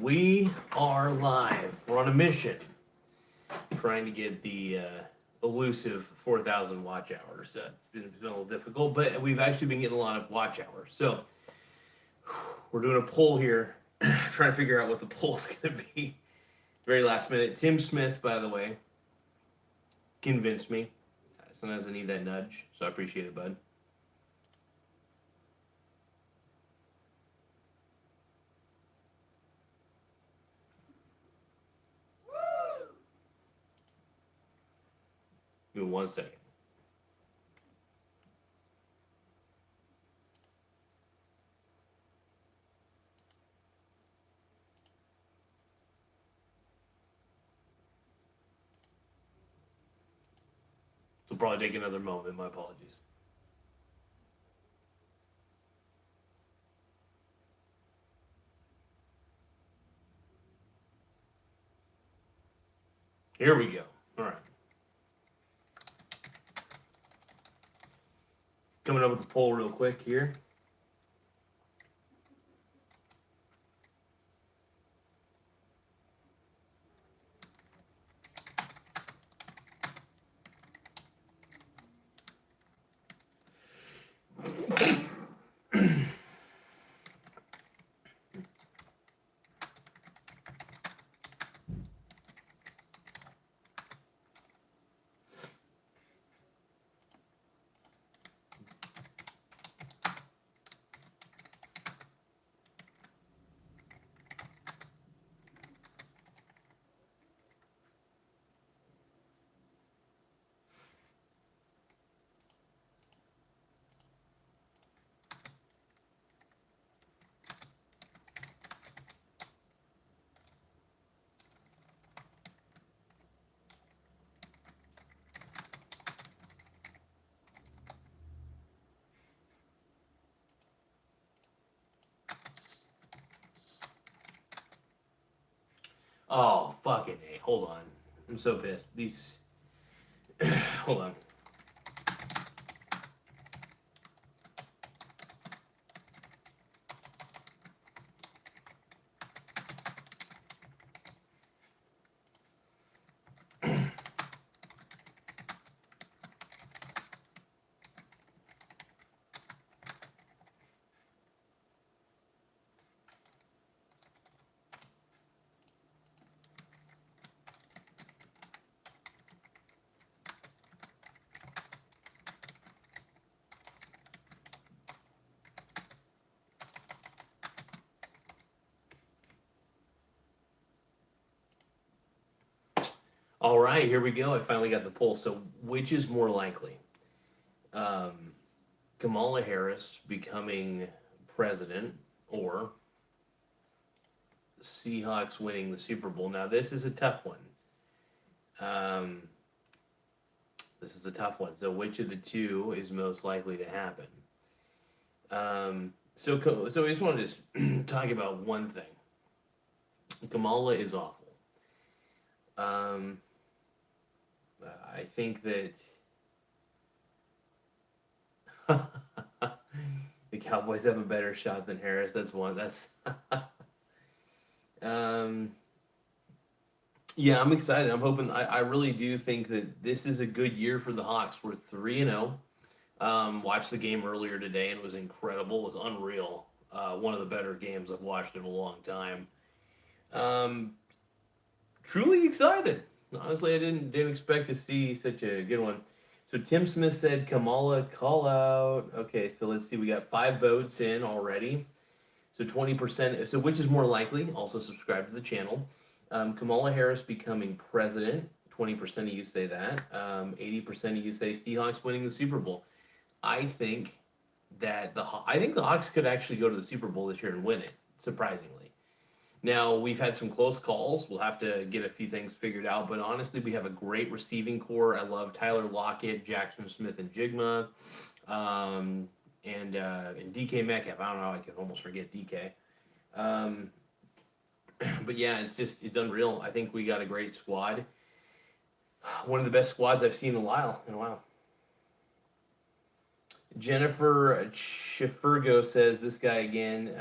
We are live. We're on a mission trying to get the elusive 4,000 watch hours. It's been a little difficult, but we've actually been getting a lot of watch hours. So we're doing a poll here, trying to figure out what the poll is going to be. Very last minute. Tim Smith, by the way, convinced me. Sometimes I need that nudge, so I appreciate it, bud. Give me 1 second. It'll probably take another moment. My apologies. Here we go. All right. Coming up with the poll real quick here. Oh, fucking A. Hold on. I'm so pissed. These. Hold on. All right, here we go. I finally got the poll. So, which is more likely? Kamala Harris becoming president or Seahawks winning the Super Bowl? Now, this is a tough one. This is a tough one. So, which of the two is most likely to happen? So I just wanted to talk about one thing. Kamala is awful. I think that the Cowboys have a better shot than Harris. That's one. That's yeah, I'm excited. I'm hoping. I really do think that this is a good year for the Hawks. We're 3-0. Watched the game earlier today and it was incredible. It was unreal. One of the better games I've watched in a long time. Truly excited. Honestly, I didn't expect to see such a good one. So Tim Smith said Kamala call out. Okay, so let's see. We got 5 votes in already. So 20%. So which is more likely? Also subscribe to the channel. Kamala Harris becoming president. 20% of you say that. 80% of you say Seahawks winning the Super Bowl. I think that the Hawks could actually go to the Super Bowl this year and win it, surprisingly. Now, we've had some close calls. We'll have to get a few things figured out, but honestly, we have a great receiving core. I love Tyler Lockett, Jackson Smith, and Jigma, and DK Metcalf. I don't know, I can almost forget DK. But yeah, it's unreal. I think we got a great squad. One of the best squads I've seen in a while. Jennifer Schiffergo says, this guy again.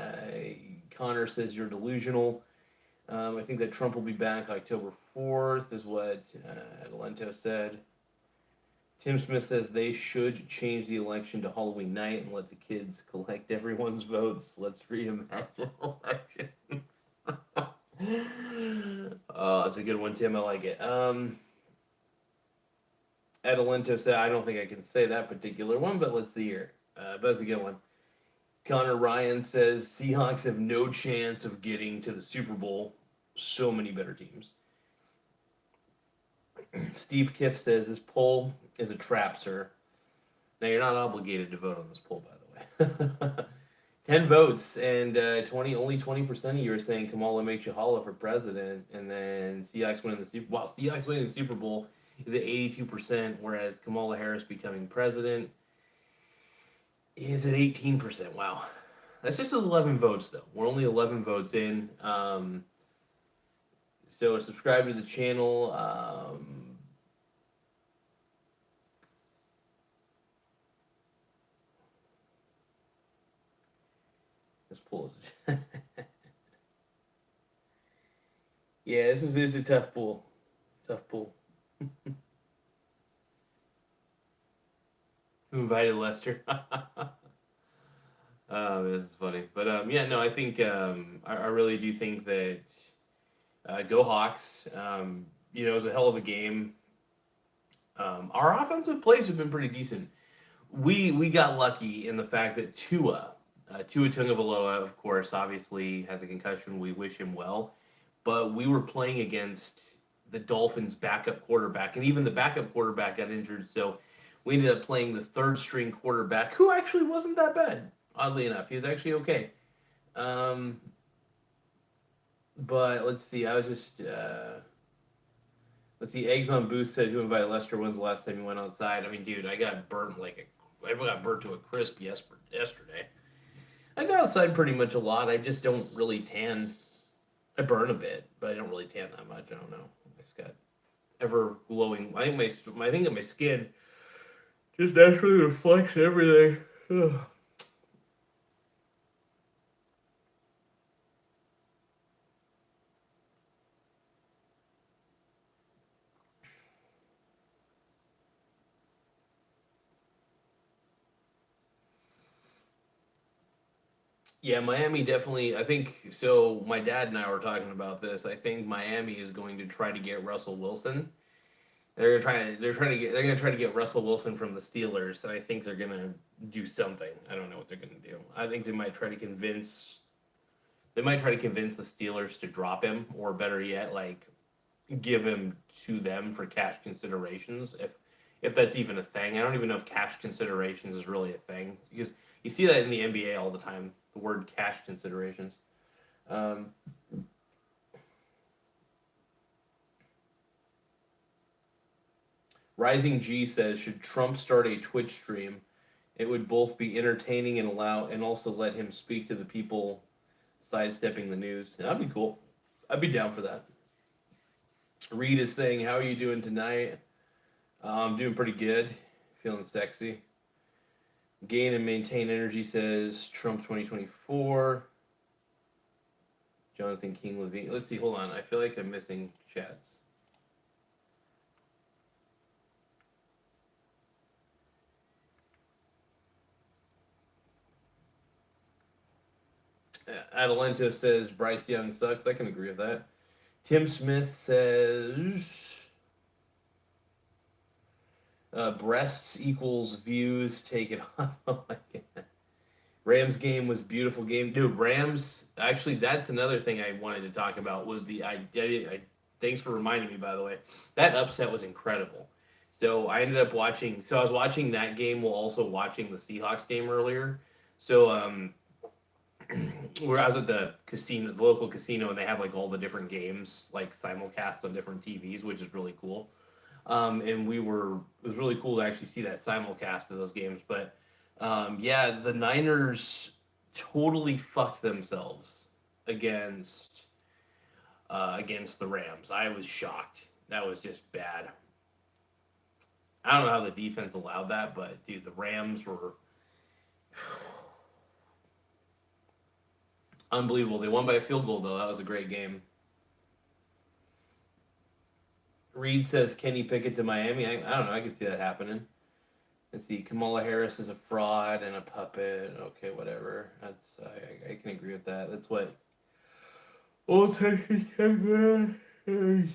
Connor says, you're delusional. I think that Trump will be back October 4th, is what Adelento said. Tim Smith says they should change the election to Halloween night and let the kids collect everyone's votes. Let's reimagine elections. That's a good one, Tim. I like it. Adelento said, I don't think I can say that particular one, but let's see here. But that's a good one. Connor Ryan says Seahawks have no chance of getting to the Super Bowl. So many better teams. Steve Kiff says this poll is a trap, sir. Now you're not obligated to vote on this poll, by the way. 10 votes and only 20% of you are saying Kamala makes you holla for president, and then Seahawks winning the Super Bowl. Wow, Seahawks winning the Super Bowl is at 82%, whereas Kamala Harris becoming president is at 18%. Wow. That's just 11 votes, though. We're only 11 votes in. So subscribe to the channel. This pool is... yeah, it's a tough pool. Tough pool. Who invited Lester? This is funny. But yeah, no, I think I really do think that go Hawks. You know, it was a hell of a game. Our offensive plays have been pretty decent. We got lucky in the fact that Tua Tagovailoa, of course, obviously has a concussion. We wish him well, but we were playing against the Dolphins' backup quarterback, and even the backup quarterback got injured. So we ended up playing the third string quarterback, who actually wasn't that bad. Oddly enough, he was actually okay. But let's see. I was just let's see. Eggs on Boost said, "Who invited Lester? When's the last time you went outside?" I mean, dude, I got burnt to a crisp yesterday. I go outside pretty much a lot. I just don't really tan. I burn a bit, but I don't really tan that much. I don't know. I just got ever glowing. I think my skin just naturally reflects everything. Ugh. Yeah, Miami definitely. I think so. My dad and I were talking about this. I think Miami is going to try to get Russell Wilson. They're gonna try to get Russell Wilson from the Steelers, and I think they're gonna do something. I don't know what they're gonna do. I think they might try to convince the Steelers to drop him, or better yet, like give him to them for cash considerations. If that's even a thing, I don't even know if cash considerations is really a thing, because you see that in the NBA all the time. The word cash considerations. Rising G says, should Trump start a Twitch stream? It would both be entertaining and also let him speak to the people sidestepping the news. That'd be cool. I'd be down for that. Reed is saying, how are you doing tonight? I'm doing pretty good. Feeling sexy. Gain and maintain energy says Trump 2024. Jonathan King Levine. Let's see, hold on. I feel like I'm missing chats. Adelento says Bryce Young sucks. I can agree with that. Tim Smith says breasts equals views. Take it off. Oh my God. Rams game was beautiful game. Dude, Rams, actually, that's another thing I wanted to talk about was thanks for reminding me, by the way. That upset was incredible. So I ended up watching, I was watching that game while also watching the Seahawks game earlier. So where I was at the local casino, and they have like all the different games like simulcast on different TVs, which is really cool. And it was really cool to actually see that simulcast of those games. But yeah, the Niners totally fucked themselves against the Rams. I was shocked. That was just bad. I don't know how the defense allowed that, but dude, the Rams were unbelievable. They won by a field goal, though. That was a great game. Reed says Kenny Pickett to Miami. I don't know. I can see that happening. Let's see. Kamala Harris is a fraud and a puppet. Okay, whatever. That's I can agree with that. That's what. Old Texas says. Mm-hmm.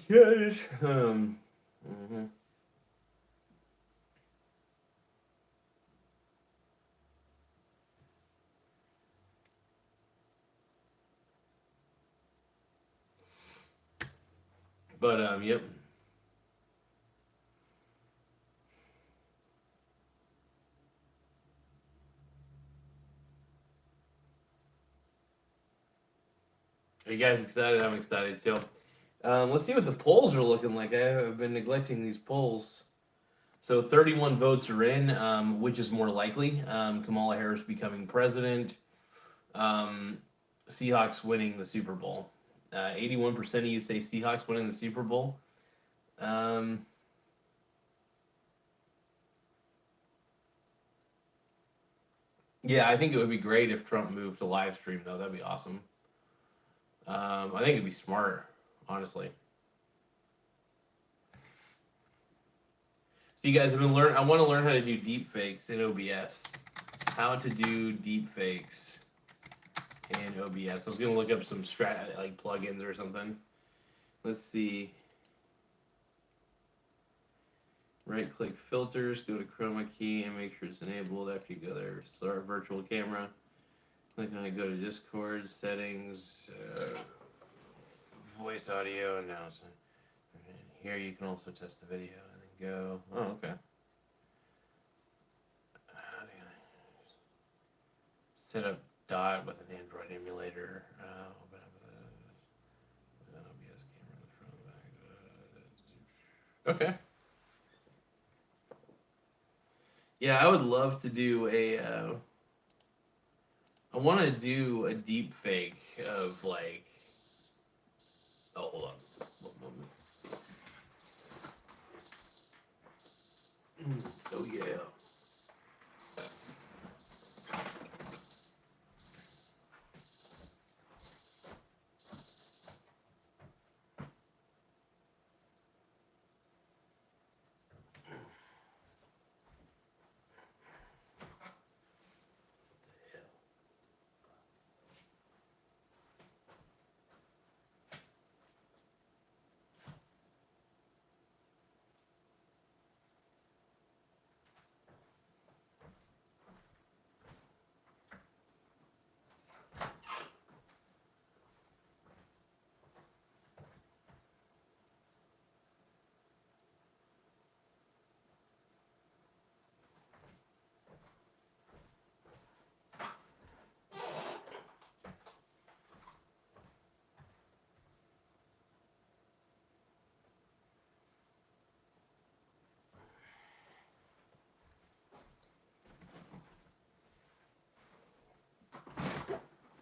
But yep. Are you guys excited? I'm excited too. Let's see what the polls are looking like. I've been neglecting these polls. So 31 votes are in, which is more likely. Kamala Harris becoming president. Seahawks winning the Super Bowl. 81% of you say Seahawks winning the Super Bowl. Yeah, I think it would be great if Trump moved to live stream, though. That'd be awesome. I think it'd be smart, honestly. So you guys have been learning. I want to learn how to do deep fakes in OBS. How to do deep fakes in OBS. I was gonna look up some like plugins or something. Let's see. Right click filters, go to chroma key and make sure it's enabled. After you go there, start virtual camera. Click on it, go to Discord, settings, voice audio announcement. Here you can also test the video and then go. Oh, okay. Set up dot with an Android emulator. OBS camera in the front and back. Okay. Yeah, I would love to do a. I want to do a deep fake of like. Oh, hold on. One moment. Oh yeah.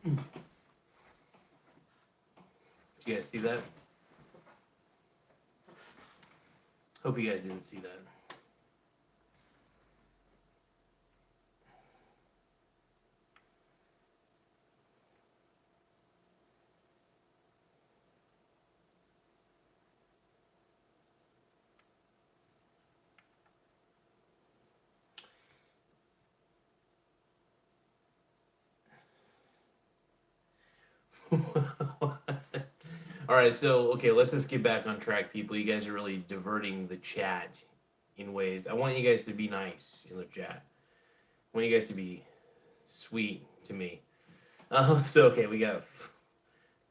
Did you guys see that? Hope you guys didn't see that. All right, so okay, let's just get back on track, people. You guys are really diverting the chat in ways. I want you guys to be nice in the chat. I want you guys to be sweet to me. So okay, we got.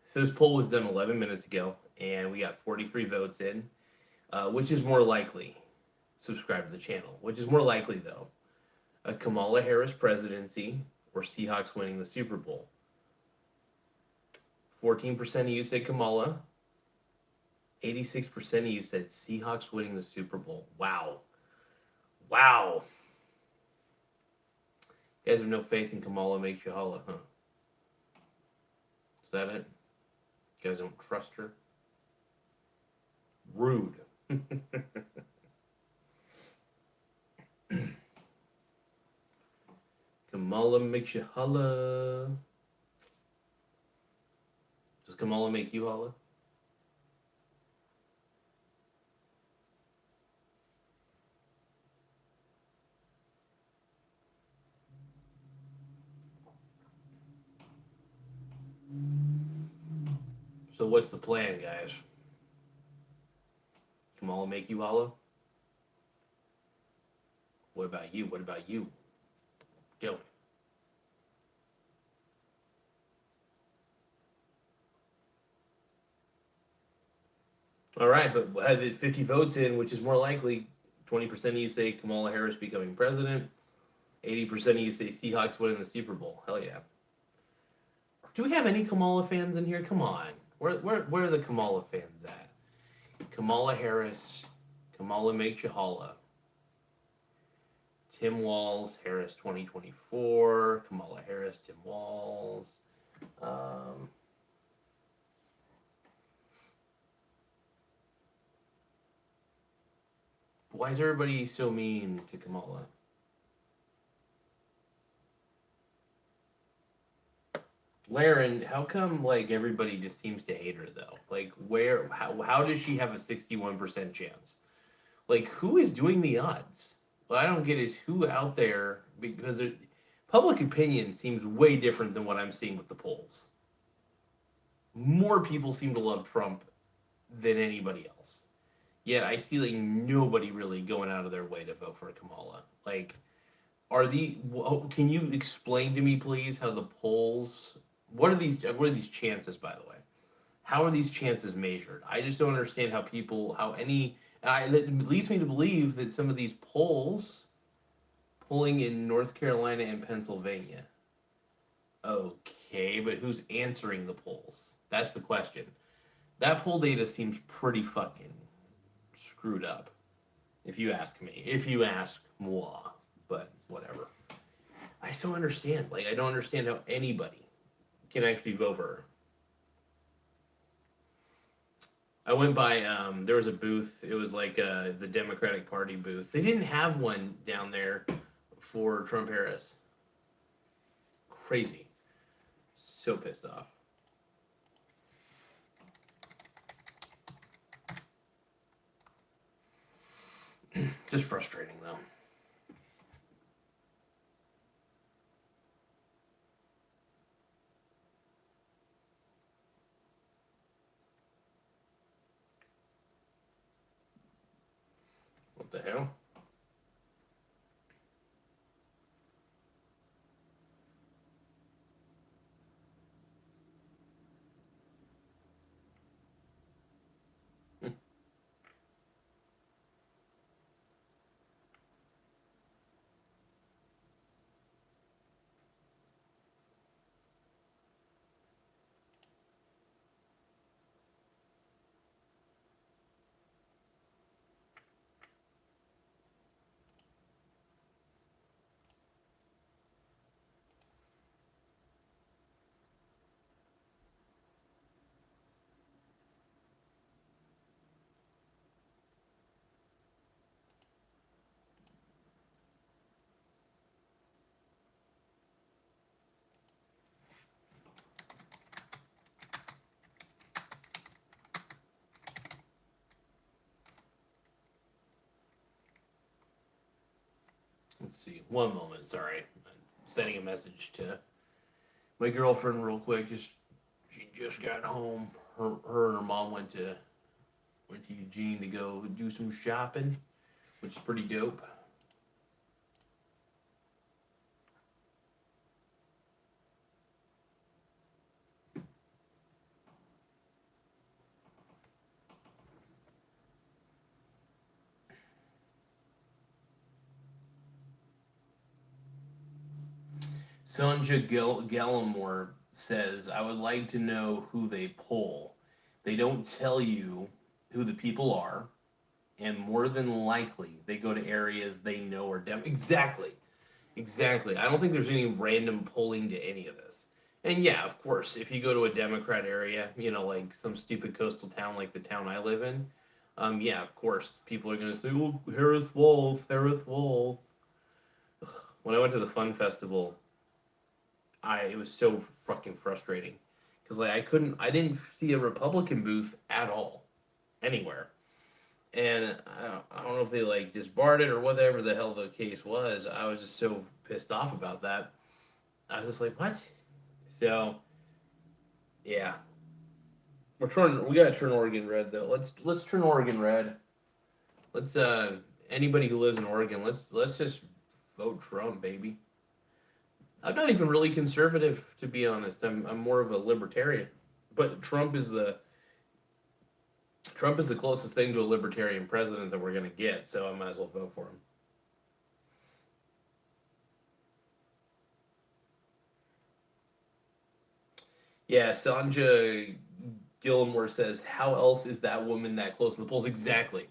So this poll was done 11 minutes ago, and we got 43 votes in. Which is more likely? Subscribe to the channel. Which is more likely, though? A Kamala Harris presidency or Seahawks winning the Super Bowl? 14% of you said Kamala. 86% of you said Seahawks winning the Super Bowl. Wow. Wow. You guys have no faith in Kamala makes you holla, huh? Is that it? You guys don't trust her? Rude. Kamala makes you holla. Does Kamala make you holla? So what's the plan, guys? Kamala make you hollow? What about you? What about you? Go. All right, but had the 50 votes in, which is more likely. 20% of you say Kamala Harris becoming president. 80% of you say Seahawks winning the Super Bowl. Hell yeah. Do we have any Kamala fans in here? Come on. Where are the Kamala fans at? Kamala Harris. Kamala makes you holla. Tim Walz, Harris 2024. Kamala Harris, Tim Walz. Why is everybody so mean to Kamala? Laren, how come like everybody just seems to hate her though? Like how does she have a 61% chance? Like who is doing the odds? What I don't get is who out there, because public opinion seems way different than what I'm seeing with the polls. More people seem to love Trump than anybody else. Yet I see like nobody really going out of their way to vote for Kamala. Like, can you explain to me please how the polls, what are these chances, by the way? How are these chances measured? I just don't understand how that leads me to believe that some of these polling in North Carolina and Pennsylvania. Okay, but who's answering the polls? That's the question. That poll data seems pretty fucking screwed up, if you ask me. If you ask moi, but whatever. I just don't understand. Like, I don't understand how anybody can actually vote for her. I went by, there was a booth. It was like the Democratic Party booth. They didn't have one down there for Trump Harris. Crazy. So pissed off. Just frustrating, though. What the hell? Let's see. One moment. Sorry. I'm sending a message to my girlfriend real quick. She just got home. Her and her mom went to Eugene to go do some shopping, which is pretty dope. Sonja Gallimore says, I would like to know who they poll. They don't tell you who the people are, and more than likely, they go to areas they know are Exactly. Exactly. I don't think there's any random polling to any of this. And yeah, of course, if you go to a Democrat area, like some stupid coastal town like the town I live in, yeah, of course, people are going to say, oh, Harris Wolf. When I went to the Fun Festival, it was so fucking frustrating because like I didn't see a Republican booth at all anywhere, and I don't know if they like disbarred it or whatever the hell the case was. I was just so pissed off about that. I was just like, what? So yeah, We gotta turn Oregon red though. Let's turn Oregon red. Let's anybody who lives in Oregon, let's just vote Trump, baby. I'm not even really conservative, to be honest. I'm more of a libertarian. But Trump is the closest thing to a libertarian president that we're gonna get, so I might as well vote for him. Yeah, Sanja Gilmore says, how else is that woman that close in the polls? Exactly.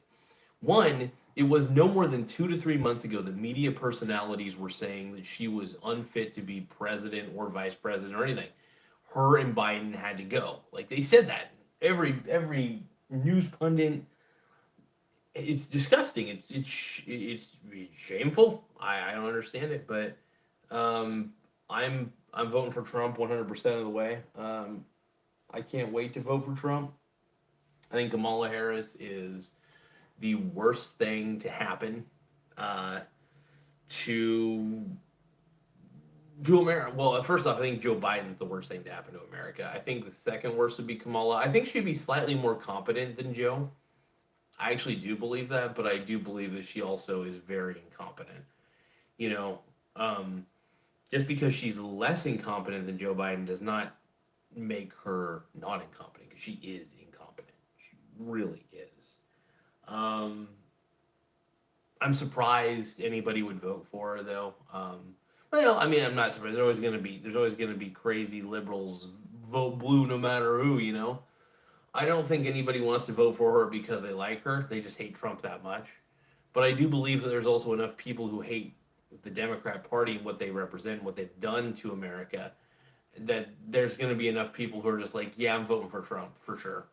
One, it was no more than 2 to 3 months ago that media personalities were saying that she was unfit to be president or vice president or anything. Her and Biden had to go. Like, they said that. Every news pundit. It's disgusting. It's shameful. I don't understand it, but I'm voting for Trump 100% of the way. I can't wait to vote for Trump. I think Kamala Harris is the worst thing to happen to America. Well, first off, I think Joe Biden's the worst thing to happen to America. I think the second worst would be Kamala. I think she'd be slightly more competent than Joe. I actually do believe that, but I do believe that she also is very incompetent. You know, just because she's less incompetent than Joe Biden does not make her not incompetent, because she is incompetent. She really is. I'm surprised anybody would vote for her, though. Well, I mean, I'm not surprised. There's always gonna be crazy liberals vote blue no matter who. You know, I don't think anybody wants to vote for her because they like her. They just hate Trump that much. But I do believe that there's also enough people who hate the Democrat Party and what they represent, what they've done to America, that there's going to be enough people who are just like, yeah, I'm voting for Trump for sure.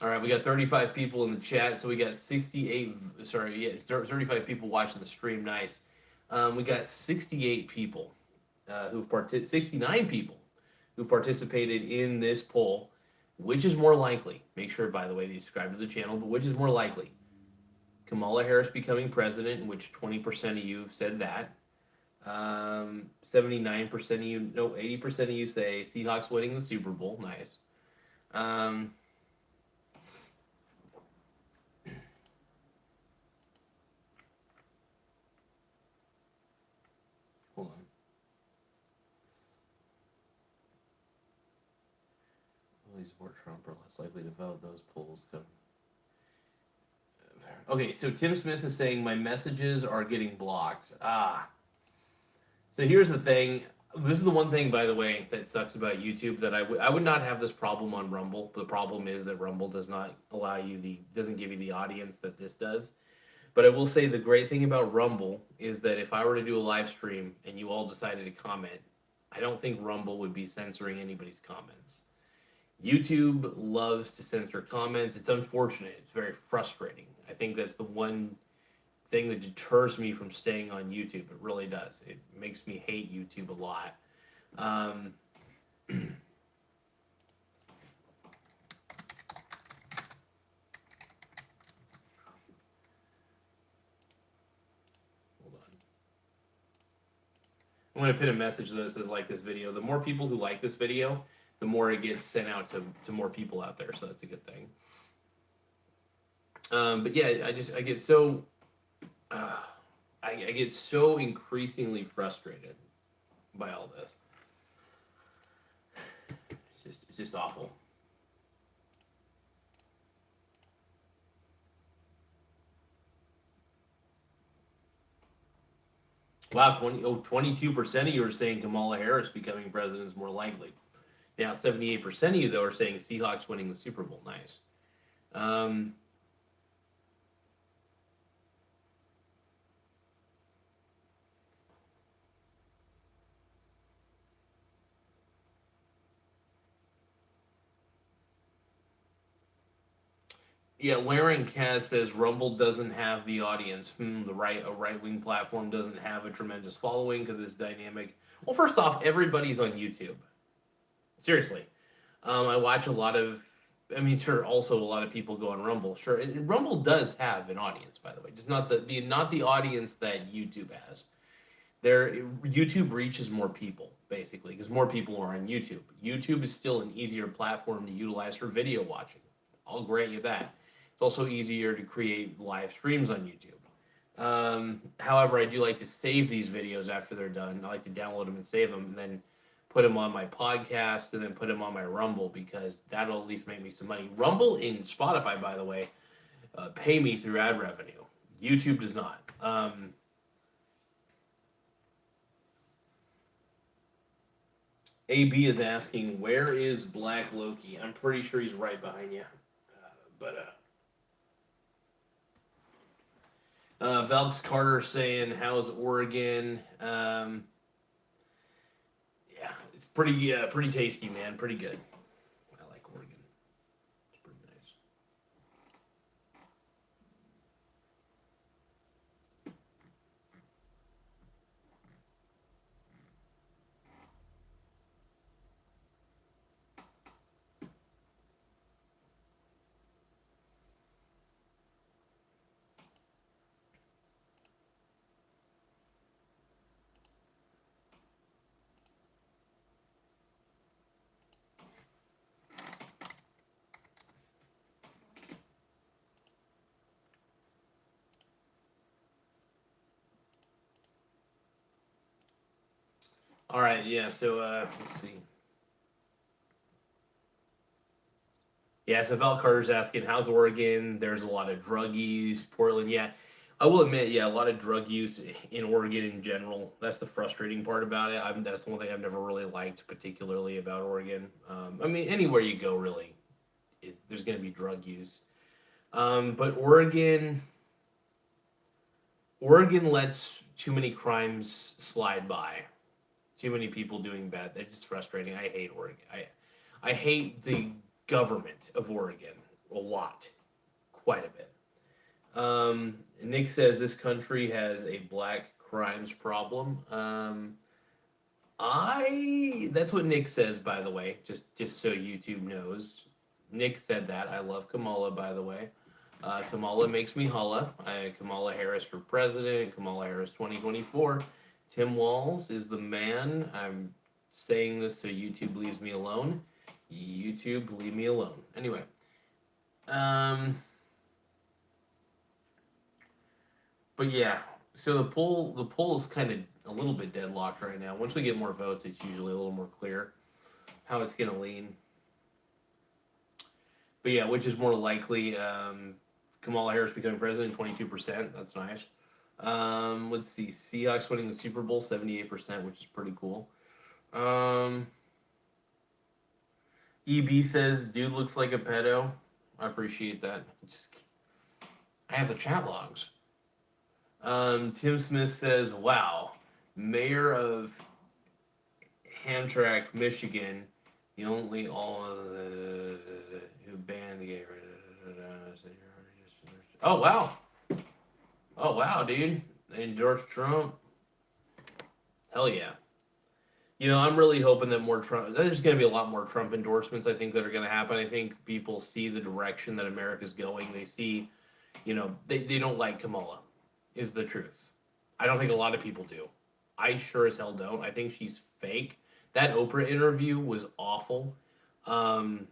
All right, we got 35 people in the chat, so we got 35 people watching the stream. Nice. We got 68 people 69 people who participated in this poll. Which is more likely? Make sure, by the way, that you subscribe to the channel. But which is more likely? Kamala Harris becoming president, in which 20% of you have said that. 79% of you, no, 80% of you say Seahawks winning the Super Bowl. Nice. Hold on. Will support Trump or less likely to vote? Those polls come. Okay, so Tim Smith is saying my messages are getting blocked. So here's the thing. This is the one thing, by the way, that sucks about YouTube, that I would not have this problem on Rumble. The problem is that Rumble does not doesn't give you the audience that this does. But I will say the great thing about Rumble is that if I were to do a live stream and you all decided to comment, I don't think Rumble would be censoring anybody's comments. YouTube loves to censor comments. It's unfortunate. It's very frustrating. I think that's the one thing that deters me from staying on YouTube. It really does. It makes me hate YouTube a lot. Hold on. I'm going to pin a message that says like this video. The more people who like this video, the more it gets sent out to more people out there. So that's a good thing. But yeah, I get so increasingly frustrated by all this. It's just awful. Wow, 22% of you are saying Kamala Harris becoming president is more likely. Now, 78% of you, though, are saying Seahawks winning the Super Bowl. Nice. Yeah, Laren Kaz says Rumble doesn't have the audience. A right-wing platform doesn't have a tremendous following because it's dynamic. Well, first off, everybody's on YouTube. Seriously. I watch a lot of, sure, also a lot of people go on Rumble. Sure, Rumble does have an audience, by the way. Just not the audience that YouTube has. YouTube reaches more people, basically, because more people are on YouTube. YouTube is still an easier platform to utilize for video watching. I'll grant you that. It's also easier to create live streams on YouTube. However, I do like to save these videos after they're done. I like to download them and save them, and then put them on my podcast, and then put them on my Rumble, because that'll at least make me some money. Rumble and Spotify, by the way, pay me through ad revenue. YouTube does not. AB is asking, where is Black Loki? I'm pretty sure he's right behind you. Velx Carter saying, how's Oregon? Yeah, it's pretty tasty, man. Pretty good. I like Oregon. It's pretty nice. All right, yeah, so let's see. Yeah, so Val Carter's asking, how's Oregon? There's a lot of drug use. Portland, yeah. I will admit, yeah, a lot of drug use in Oregon in general. That's the frustrating part about it. That's the one thing I've never really liked particularly about Oregon. I mean, anywhere you go, really, there's going to be drug use. But Oregon lets too many crimes slide by. Too many people doing bad. It's just frustrating. I hate Oregon. I hate the government of Oregon a lot, quite a bit. Nick says this country has a black crimes problem. That's what Nick says, by the way, just so YouTube knows. Nick said that. I love Kamala, by the way. Kamala makes me holla. Kamala Harris for president. Kamala Harris 2024. Tim Walz is the man. I'm saying this so YouTube leaves me alone. YouTube, leave me alone. Anyway. But yeah, so the poll is kind of a little bit deadlocked right now. Once we get more votes, it's usually a little more clear how it's going to lean. But yeah, which is more likely? Kamala Harris becoming president, 22%. That's nice. Let's see. Seahawks winning the Super Bowl, 78%, which is pretty cool. EB says, dude looks like a pedo. I appreciate that. I have the chat logs. Tim Smith says, wow, mayor of Hamtramck, Michigan, the only all who banned the gay. Oh, wow. Oh, wow, dude. They endorsed Trump. Hell yeah. You know, I'm really hoping that there's going to be a lot more Trump endorsements, I think, that are going to happen. I think people see the direction that America's going. They see, you know, they don't like Kamala, is the truth. I don't think a lot of people do. I sure as hell don't. I think she's fake. That Oprah interview was awful. The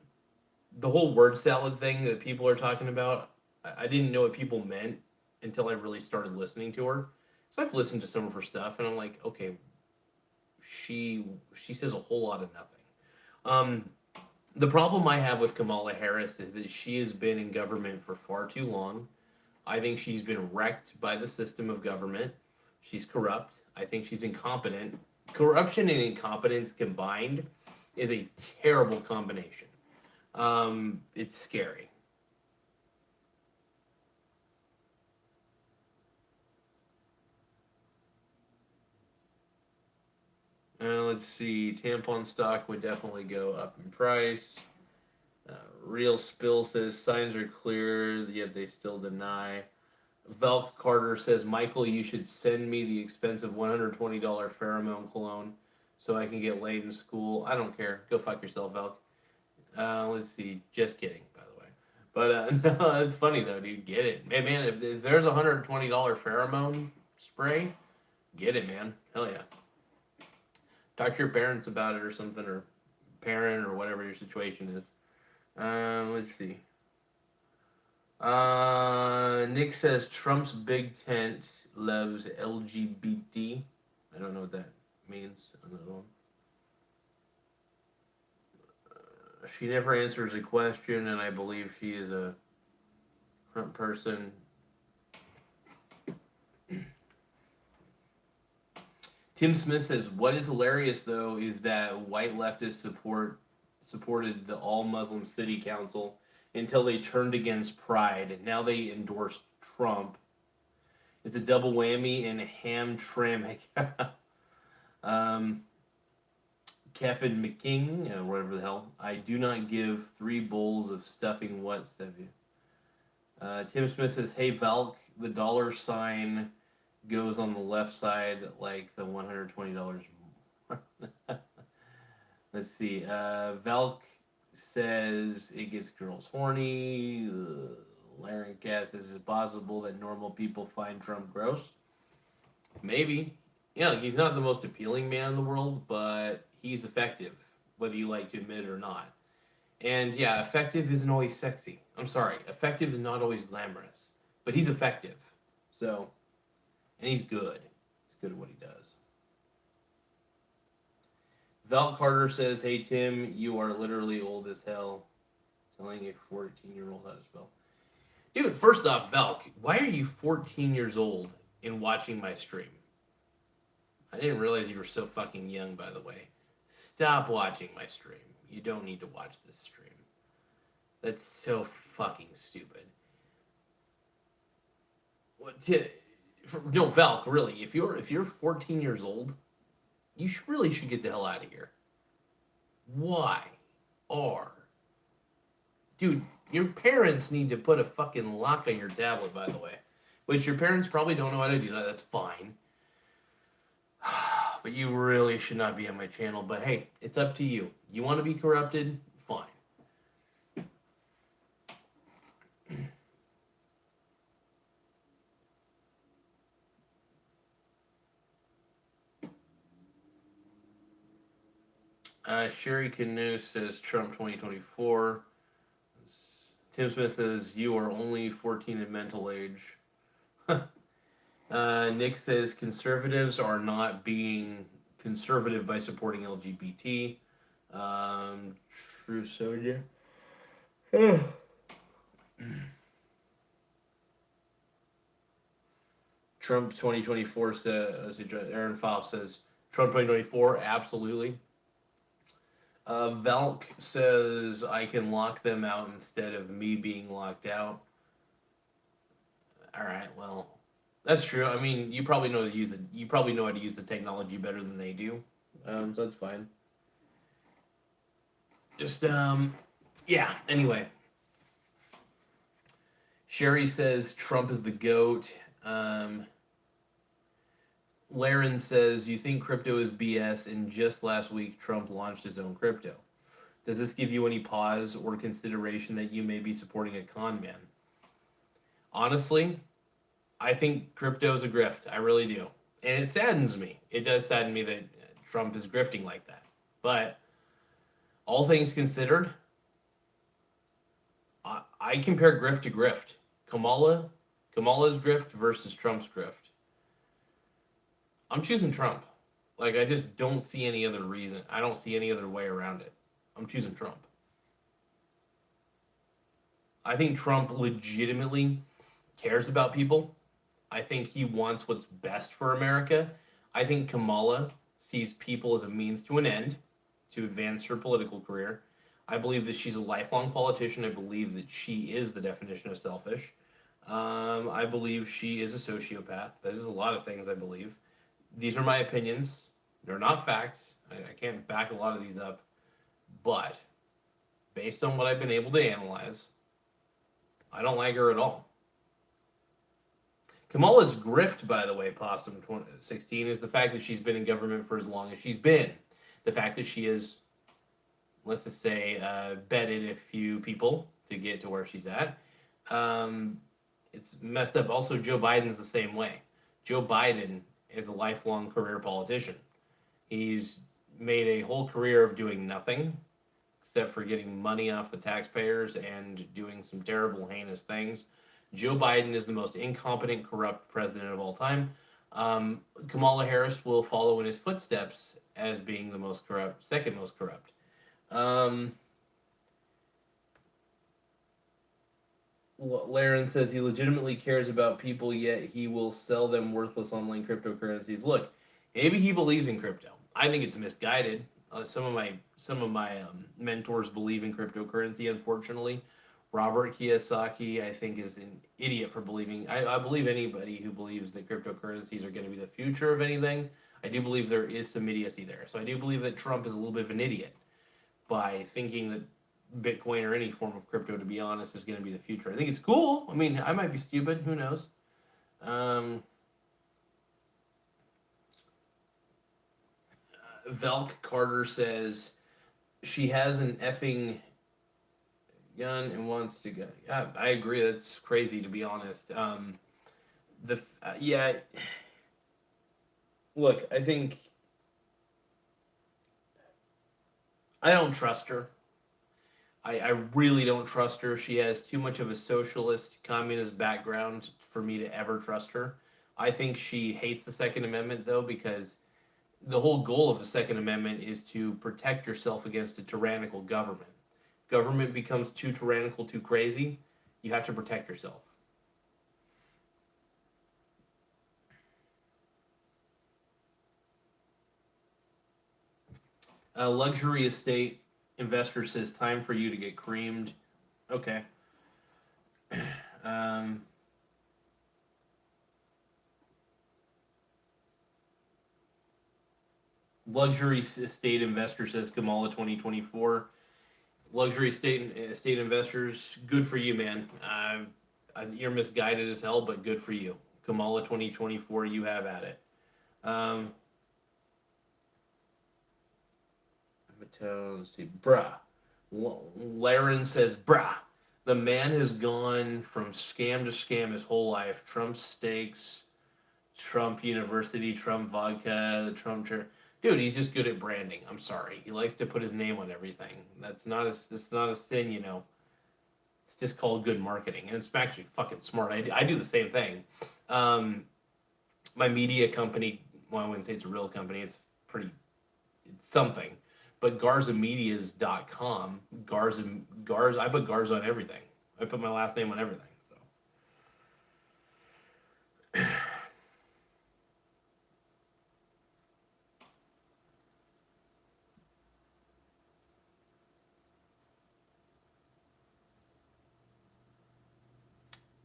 whole word salad thing that people are talking about, I didn't know what people meant until I really started listening to her. So I've listened to some of her stuff, and I'm like, okay, she says a whole lot of nothing. The problem I have with Kamala Harris is that she has been in government for far too long. I think she's been wrecked by the system of government. She's corrupt. I think she's incompetent. Corruption and incompetence combined is a terrible combination. It's scary. Let's see. Tampon stock would definitely go up in price. Real Spill says signs are clear, yet they still deny. Velk Carter says, Michael, you should send me the expensive $120 pheromone cologne so I can get laid in school. I don't care. Go fuck yourself, Velk. Let's see. Just kidding, by the way. But no, it's funny though, dude. Get it. Hey, man, if there's a $120 pheromone spray, get it, man. Hell yeah. Talk to your parents about it or something, or parent, or whatever your situation is. Let's see. Nick says Trump's big tent loves LGBT. I don't know what that means. Another one. She never answers a question, and I believe she is a Trump person. Tim Smith says, what is hilarious, though, is that white leftists supported the all-Muslim city council until they turned against Pride, and now they endorse Trump. It's a double whammy and hamtramck. Kevin McKing, whatever the hell. I do not give 3 bowls of stuffing what, Sevu. Tim Smith says, hey, Valk, the dollar sign goes on the left side like the $120 more. Let's see. Valk says it gets girls horny. Larynx says, is it possible that normal people find Trump gross? Maybe. Yeah, he's not the most appealing man in the world, but he's effective, whether you like to admit it or not. And yeah, effective isn't always sexy. I'm sorry, effective is not always glamorous, but he's effective. So, and he's good. He's good at what he does. Val Carter says, hey Tim, you are literally old as hell. Telling a 14-year-old how to spell. Dude, first off, Valk, why are you 14 years old and watching my stream? I didn't realize you were so fucking young, by the way. Stop watching my stream. You don't need to watch this stream. That's so fucking stupid. No, Valk, really, if you're 14 years old, you really should get the hell out of here. Why? Dude, your parents need to put a fucking lock on your tablet, by the way. Which your parents probably don't know how to do that. That's fine. But you really should not be on my channel. But hey, it's up to you. You want to be corrupted? Fine. Sherry Canoe says Trump 2024. Tim Smith says you are only 14 in mental age. Nick says conservatives are not being conservative by supporting LGBT. True soldier. Trump 2024 says, Aaron Fowl says Trump 2024, absolutely. Valk says I can lock them out instead of me being locked out. All right, well, that's true. I mean, you probably know how to use it. You probably know how to use the technology better than they do. So that's fine. Just yeah. Anyway, Sherry says Trump is the GOAT. Laren says, you think crypto is BS, and just last week, Trump launched his own crypto. Does this give you any pause or consideration that you may be supporting a con man? Honestly, I think crypto is a grift. I really do. And it saddens me. It does sadden me that Trump is grifting like that. But all things considered, I compare grift to grift. Kamala's grift versus Trump's grift. I'm choosing Trump. Like, I just don't see any other reason. I don't see any other way around it. I'm choosing Trump. I think Trump legitimately cares about people. I think he wants what's best for America. I think Kamala sees people as a means to an end to advance her political career. I believe that she's a lifelong politician. I believe that she is the definition of selfish. I believe she is a sociopath. This is a lot of things I believe. These are my opinions. They're not facts. I can't back a lot of these up. But based on what I've been able to analyze, I don't like her at all. Kamala's grift, by the way, Possum 16, is the fact that she's been in government for as long as she's been. The fact that she has, let's just say, bedded a few people to get to where she's at. It's messed up. Also, Joe Biden's the same way. Joe Biden is a lifelong career politician. He's made a whole career of doing nothing except for getting money off the taxpayers and doing some terrible, heinous things. Joe Biden is the most incompetent, corrupt president of all time. Kamala Harris will follow in his footsteps as being the most corrupt, second most corrupt. Laren says he legitimately cares about people, yet he will sell them worthless online cryptocurrencies. Look, maybe he believes in crypto. I think it's misguided. Some of my mentors believe in cryptocurrency. Unfortunately, Robert Kiyosaki, I think, is an idiot for believing. I believe anybody who believes that cryptocurrencies are going to be the future of anything. I do believe there is some idiocy there. So I do believe that Trump is a little bit of an idiot by thinking that Bitcoin or any form of crypto, to be honest, is going to be the future. I think it's cool. I mean, I might be stupid. Who knows? Velk Carter says she has an effing gun and wants to go. Yeah, I agree. That's crazy, to be honest. Yeah. Look, I think I don't trust her. I really don't trust her. She has too much of a socialist, communist background for me to ever trust her. I think she hates the Second Amendment, though, because the whole goal of the Second Amendment is to protect yourself against a tyrannical government. Government becomes too tyrannical, too crazy, you have to protect yourself. A luxury estate investor says, time for you to get creamed. Okay. Luxury estate investor says, Kamala 2024. Luxury estate investors, good for you, man. You're misguided as hell, but good for you. Kamala 2024, you have at it. Let's see, bruh. Laren says, bruh. The man has gone from scam to scam his whole life. Trump steaks, Trump University, Trump vodka, the Trump church. Dude, he's just good at branding. I'm sorry. He likes to put his name on everything. That's not a sin, you know. It's just called good marketing, and it's actually fucking smart. I do the same thing. My media company. Well, I wouldn't say it's a real company. It's something. But GarzaMedias.com. Garza. I put Garza on everything. I put my last name on everything. So.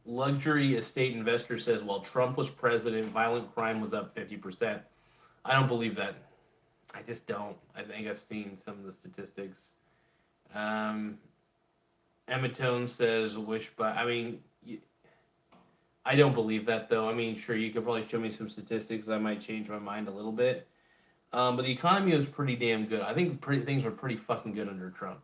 Luxury estate investor says, while Trump was president, violent crime was up 50%. I don't believe that. I just don't. I think I've seen some of the statistics. Emma Tone says, I don't believe that, though. I mean, sure, you could probably show me some statistics. I might change my mind a little bit. But the economy was pretty damn good. I think things were pretty fucking good under Trump.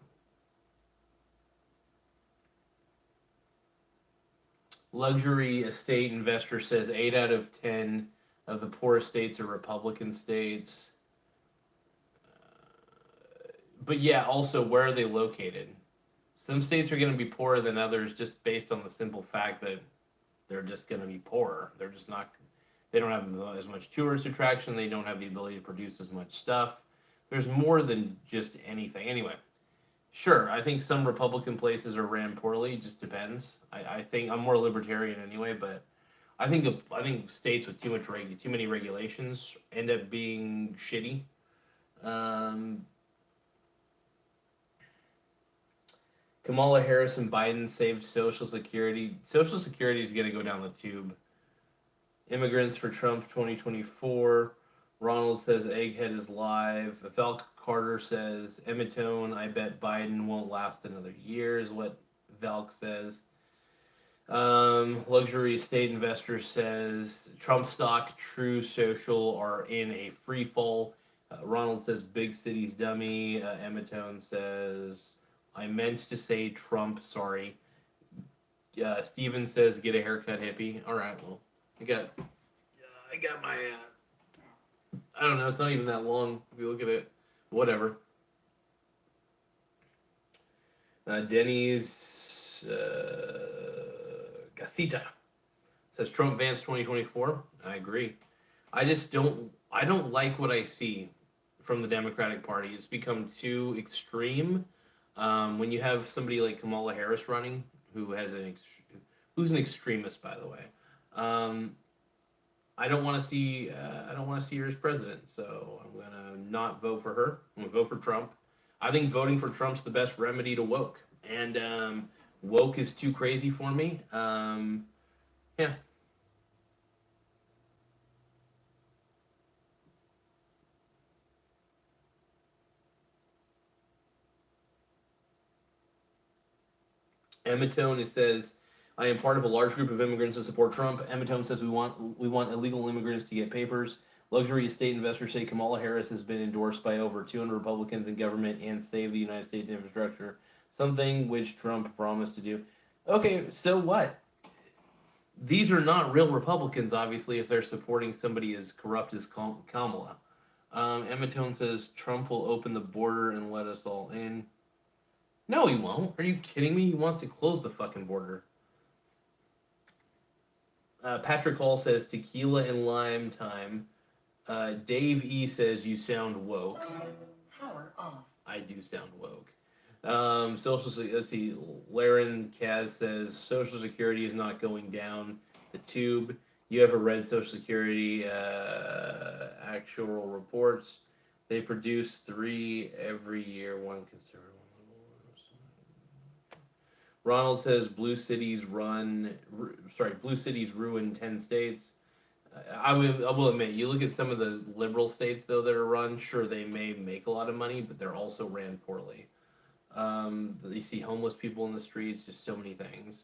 Luxury estate investor says 8 out of 10 of the poorest states are Republican states. But yeah, also, where are they located? Some states are going to be poorer than others just based on the simple fact that they're just going to be poorer. They're just not, they don't have as much tourist attraction. They don't have the ability to produce as much stuff. There's more than just anything. Anyway, sure, I think some Republican places are ran poorly. It just depends. I think I'm more libertarian anyway, but I think states with too many regulations end up being shitty. Kamala Harris and Biden saved Social Security. Social Security is going to go down the tube. Immigrants for Trump 2024. Ronald says Egghead is live. Falk Carter says Emmetone, I bet Biden won't last another year, is what Valk says. Luxury estate investor says Trump stock, True Social are in a free fall. Ronald says big cities dummy. Emmetone says I meant to say Trump, sorry. Steven says get a haircut, hippie. All right, well, I got my I don't know, it's not even that long if you look at it. Whatever. Denny's Casita says Trump Vance 2024. I agree. I don't like what I see from the Democratic Party. It's become too extreme. When you have somebody like Kamala Harris running, who's an extremist, by the way. I don't want to see her as president, so I'm gonna not vote for her. I'm gonna vote for Trump. I think voting for Trump's the best remedy to woke, and woke is too crazy for me. Yeah. Emmatone, it says, I am part of a large group of immigrants that support Trump. Emmatone says we want illegal immigrants to get papers. Luxury estate investors say Kamala Harris has been endorsed by over 200 Republicans in government and save the United States infrastructure, something which Trump promised to do. Okay, so what? These are not real Republicans, obviously, if they're supporting somebody as corrupt as Kamala. Emmatone says Trump will open the border and let us all in. No, he won't. Are you kidding me? He wants to close the fucking border. Patrick Hall says tequila and lime time. Dave E says you sound woke. Power off. I do sound woke. Let's see. Laren Kaz says Social Security is not going down the tube. You have a read Social Security actual reports. They produce 3 every year, one conservative. Ronald says blue cities ruin 10 states. I will admit, you look at some of the liberal states though that are run. Sure, they may make a lot of money, but they're also ran poorly. You see homeless people in the streets, just so many things.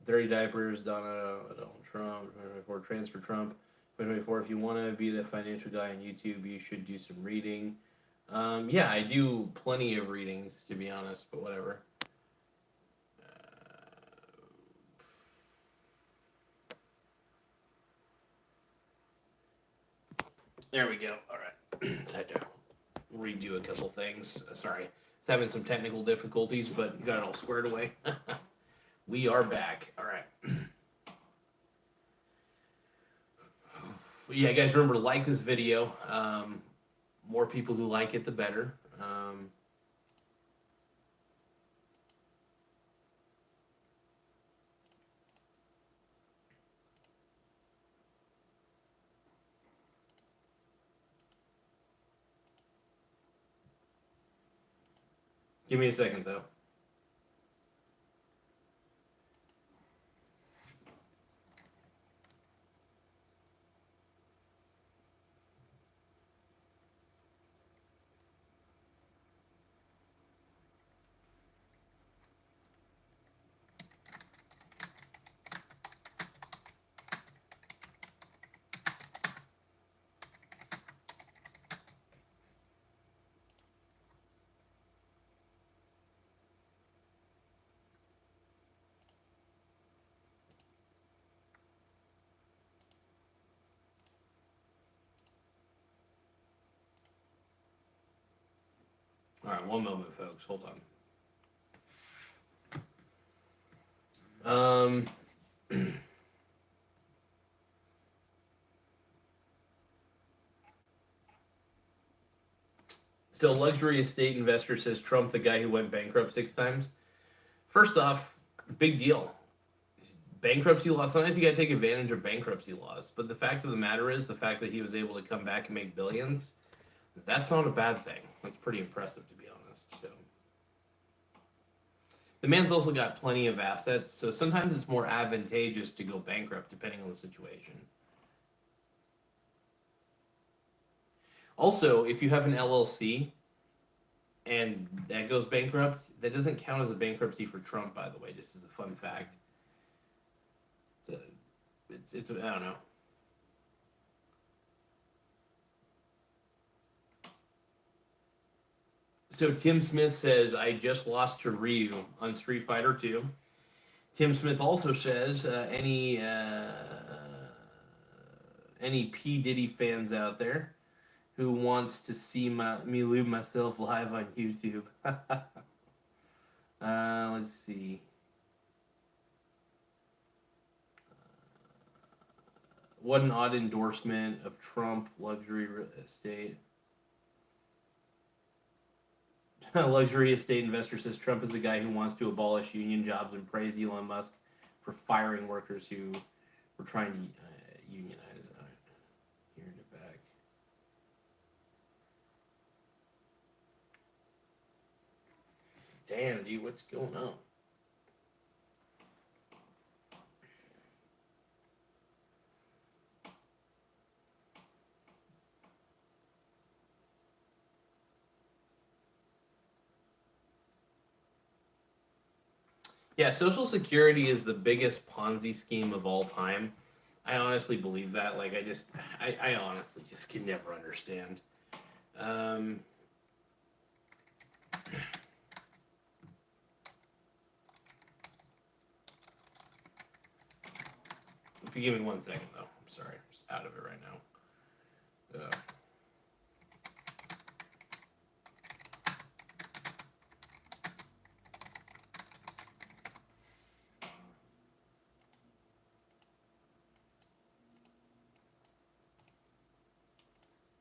Dirty diapers, Donald Trump, 2024 transfer Trump, 2024. If you want to be the financial guy on YouTube, you should do some reading. Yeah, I do plenty of readings, to be honest, but whatever. There we go. All right. Just had to redo a couple things. Sorry. It's having some technical difficulties, but got it all squared away. We are back. All right. Yeah, guys, remember to like this video. More people who like it, the better. Give me a second, though. All right, one moment, folks. Hold on. So, luxury estate investor says Trump, the guy who went bankrupt 6 times. First off, big deal. Bankruptcy laws, sometimes you got to take advantage of bankruptcy laws. But the fact of the matter is, the fact that he was able to come back and make billions, that's not a bad thing. That's pretty impressive, to be honest. So, the man's also got plenty of assets, so sometimes it's more advantageous to go bankrupt depending on the situation. Also, if you have an LLC and that goes bankrupt, that doesn't count as a bankruptcy for Trump, by the way, just as a fun fact. It's I don't know. So Tim Smith says, I just lost to Ryu on Street Fighter 2. Tim Smith also says, any P. Diddy fans out there, Who wants to see me lube myself live on YouTube? Let's see. What an odd endorsement of Trump luxury estate. Luxury estate investor says Trump is the guy who wants to abolish union jobs and praised Elon Musk for firing workers who were trying to unionize. All right. Here in the back. Damn, dude, what's going on? Yeah, Social Security is the biggest Ponzi scheme of all time. I honestly believe that. Like, I honestly just can never understand. If you give me 1 second, though. I'm sorry. I'm just out of it right now.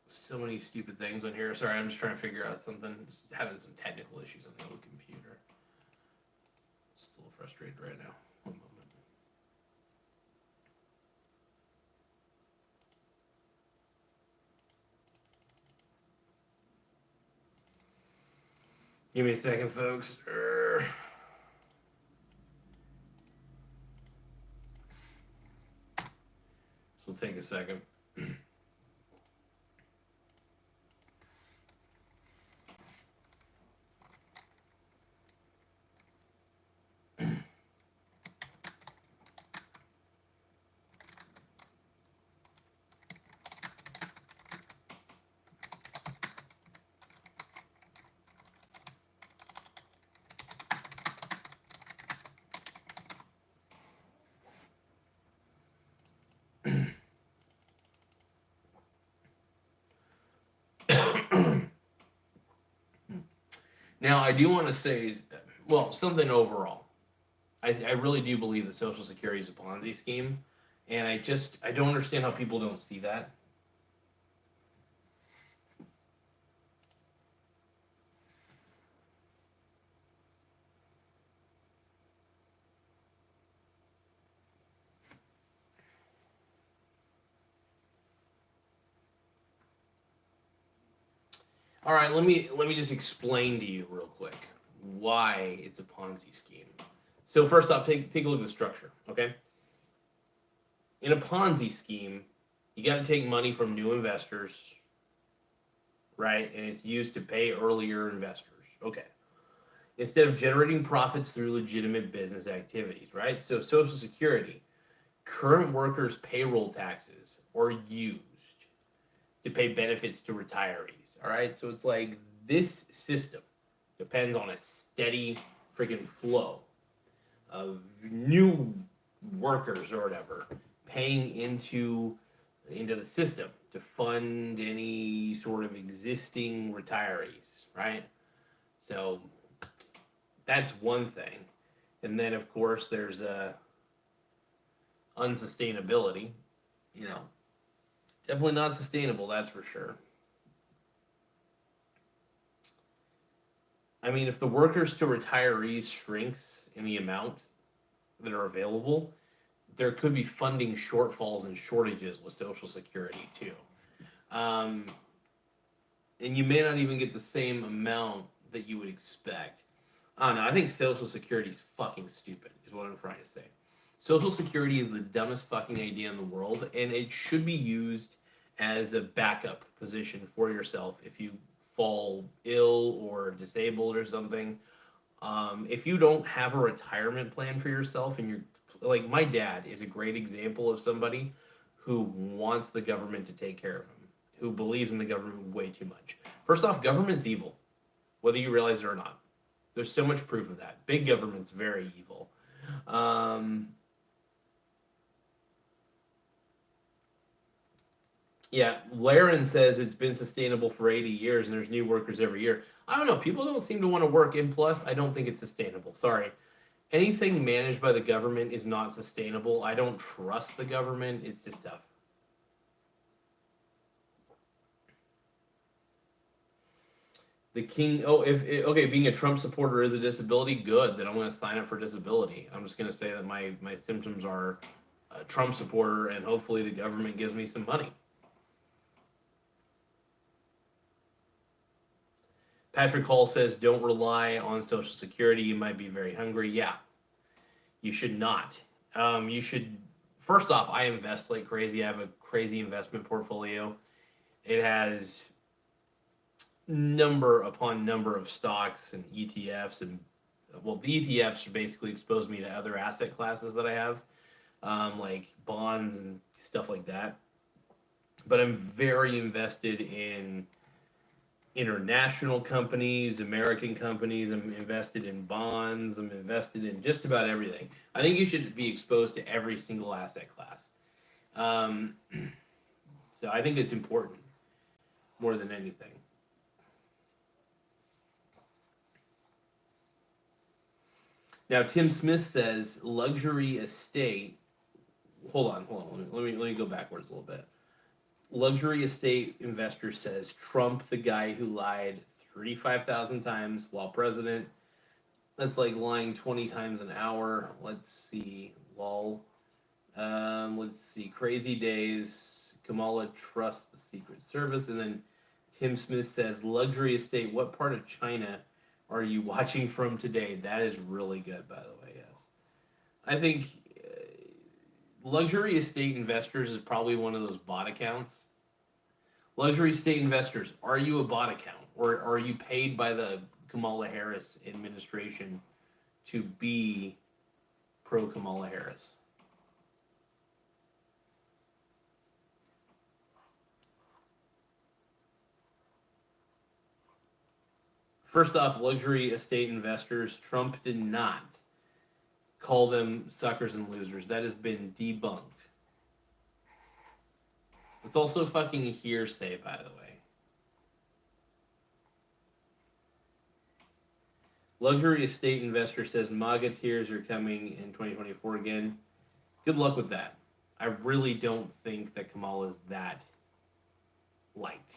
So many stupid things on here. Sorry, I'm just trying to figure out something. Just having some technical issues on the old computer. Still frustrated right now. 1 moment. Give me a second, folks. This will take a second. Now, I do want to say, well, something overall. I really do believe that Social Security is a Ponzi scheme, and I don't understand how people don't see that. All right, let me just explain to you real quick why it's a Ponzi scheme. So first off, take a look at the structure, okay? In a Ponzi scheme, you got to take money from new investors, right? And it's used to pay earlier investors, okay? Instead of generating profits through legitimate business activities, right? So Social Security, current workers' payroll taxes are used to pay benefits to retirees, all right? So it's like this system depends on a steady freaking flow of new workers or whatever paying into the system to fund any sort of existing retirees, right? So that's one thing. And then, of course, there's unsustainability. You know, it's definitely not sustainable, that's for sure. I mean, if the workers to retirees shrinks in the amount that are available, there could be funding shortfalls and shortages with Social Security too. And you may not even get the same amount that you would expect. I don't know. I think Social Security is fucking stupid, is what I'm trying to say. Social Security is the dumbest fucking idea in the world, and it should be used as a backup position for yourself if you fall ill or disabled or something. If you don't have a retirement plan for yourself, and you're like, my dad is a great example of somebody who wants the government to take care of him, who believes in the government way too much. First off, government's evil, whether you realize it or not. There's so much proof of that. Big government's very evil. Yeah, Laren says it's been sustainable for 80 years and there's new workers every year. I don't know. People don't seem to want to work. And plus, I don't think it's sustainable. Sorry. Anything managed by the government is not sustainable. I don't trust the government. It's just tough. The king. Oh, okay, being a Trump supporter is a disability. Good. Then I'm going to sign up for disability. I'm just going to say that my symptoms are a Trump supporter, and hopefully the government gives me some money. Patrick Hall says, "Don't rely on Social Security. You might be very hungry." Yeah, you should not. You should. First off, I invest like crazy. I have a crazy investment portfolio. It has number upon number of stocks and ETFs, and well, the ETFs basically expose me to other asset classes that I have, like bonds and stuff like that. But I'm very invested in international companies, American companies. I'm invested in bonds. I'm invested in just about everything. I think you should be exposed to every single asset class. Um, so I think it's important more than anything. Now, Tim Smith says luxury estate. Hold on. Let me go backwards a little bit. Luxury estate investor says Trump, the guy who lied 35,000 times while president. That's like lying 20 times an hour. Let's see. Lol. Let's see. Crazy days. Kamala trusts the Secret Service. And then Tim Smith says luxury estate. What part of China are you watching from today? That is really good, by the way. Yes. I think luxury estate investors is probably one of those bot accounts. Luxury estate investors, are you a bot account? Or are you paid by the Kamala Harris administration to be pro Kamala Harris? First off, luxury estate investors, Trump did not call them suckers and losers. That has been debunked. It's also fucking hearsay, by the way. Luxury estate investor says MAGA tears are coming in 2024 again. Good luck with that. I really don't think that Kamala is that liked.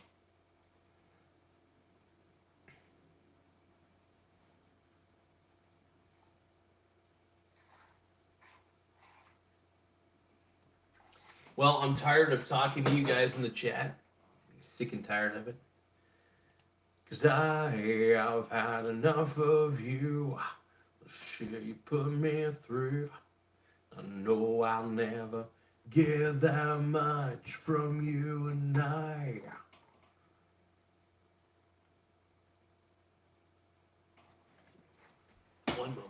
Well, I'm tired of talking to you guys in the chat. I'm sick and tired of it. Cause I have had enough of you. The shit you put me through. I know I'll never get that much from you and I. One moment.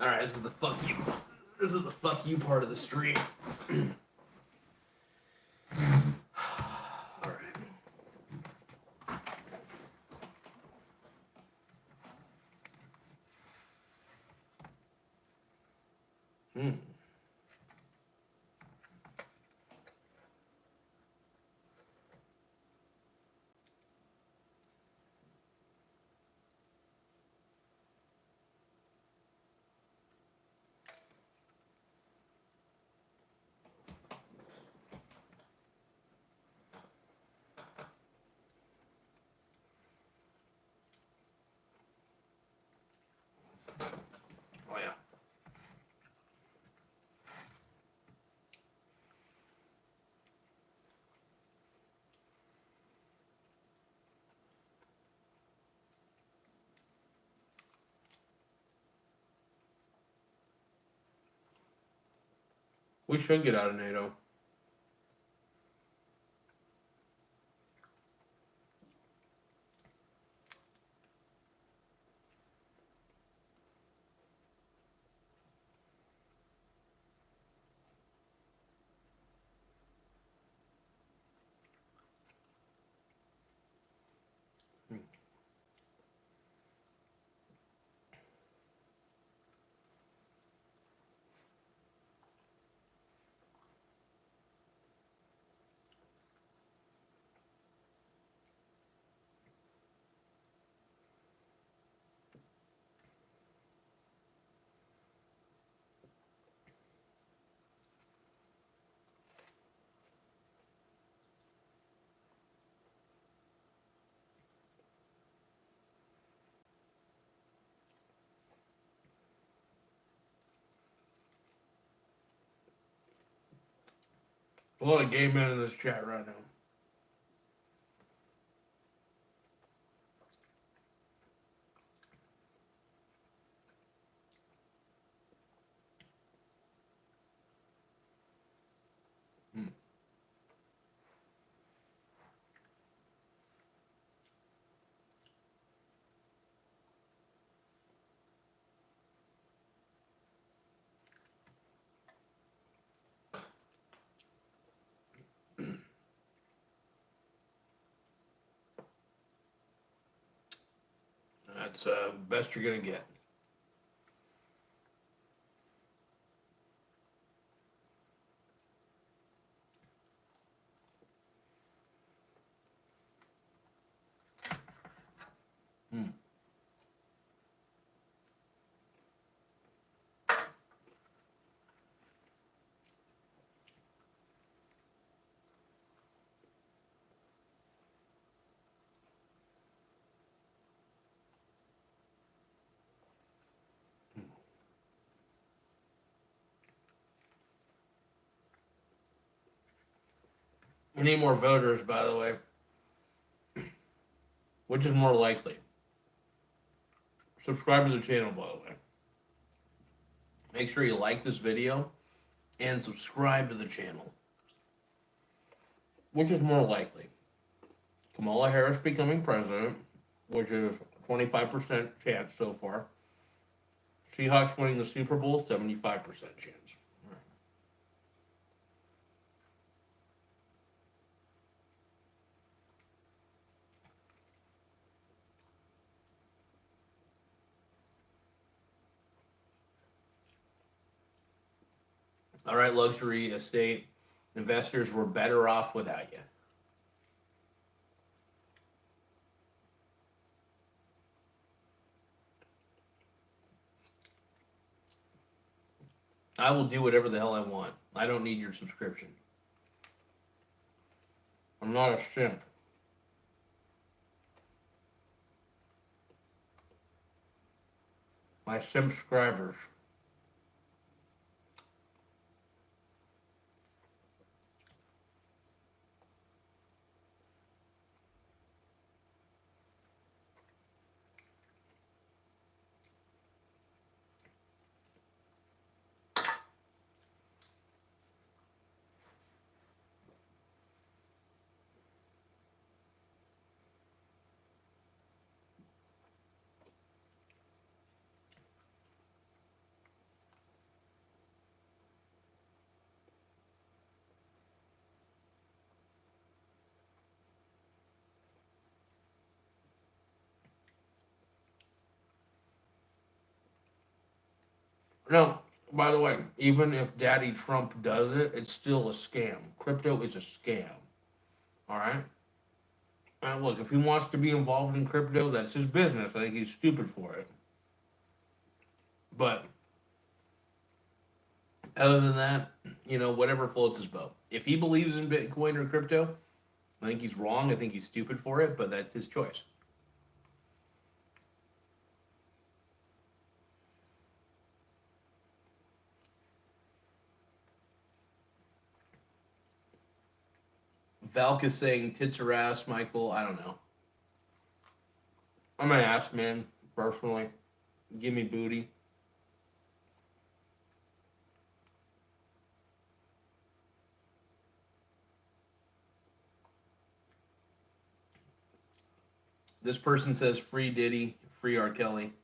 All right, this is the fuck you. This is the fuck you part of the stream. All right. Oh yeah. We should get out of NATO. A lot of gay men in this chat right now. That's best you're gonna get. We need more voters, by the way. Which is more likely? Subscribe to the channel, by the way. Make sure you like this video and subscribe to the channel. Which is more likely? Kamala Harris becoming president, which is 25% chance so far. Seahawks winning the Super Bowl, 75% chance. All right, luxury estate investors were better off without you. I will do whatever the hell I want. I don't need your subscription. I'm not a simp. My simp subscribers. No, by the way, even if Daddy Trump does it, it's still a scam. Crypto is a scam. All right? And look, if he wants to be involved in crypto, that's his business. I think he's stupid for it. But other than that, whatever floats his boat. If he believes in Bitcoin or crypto, I think he's wrong. I think he's stupid for it, but that's his choice. Valk is saying tits or ass, Michael. I don't know. I'm an ass man, personally. Give me booty. This person says free Diddy, free R. Kelly.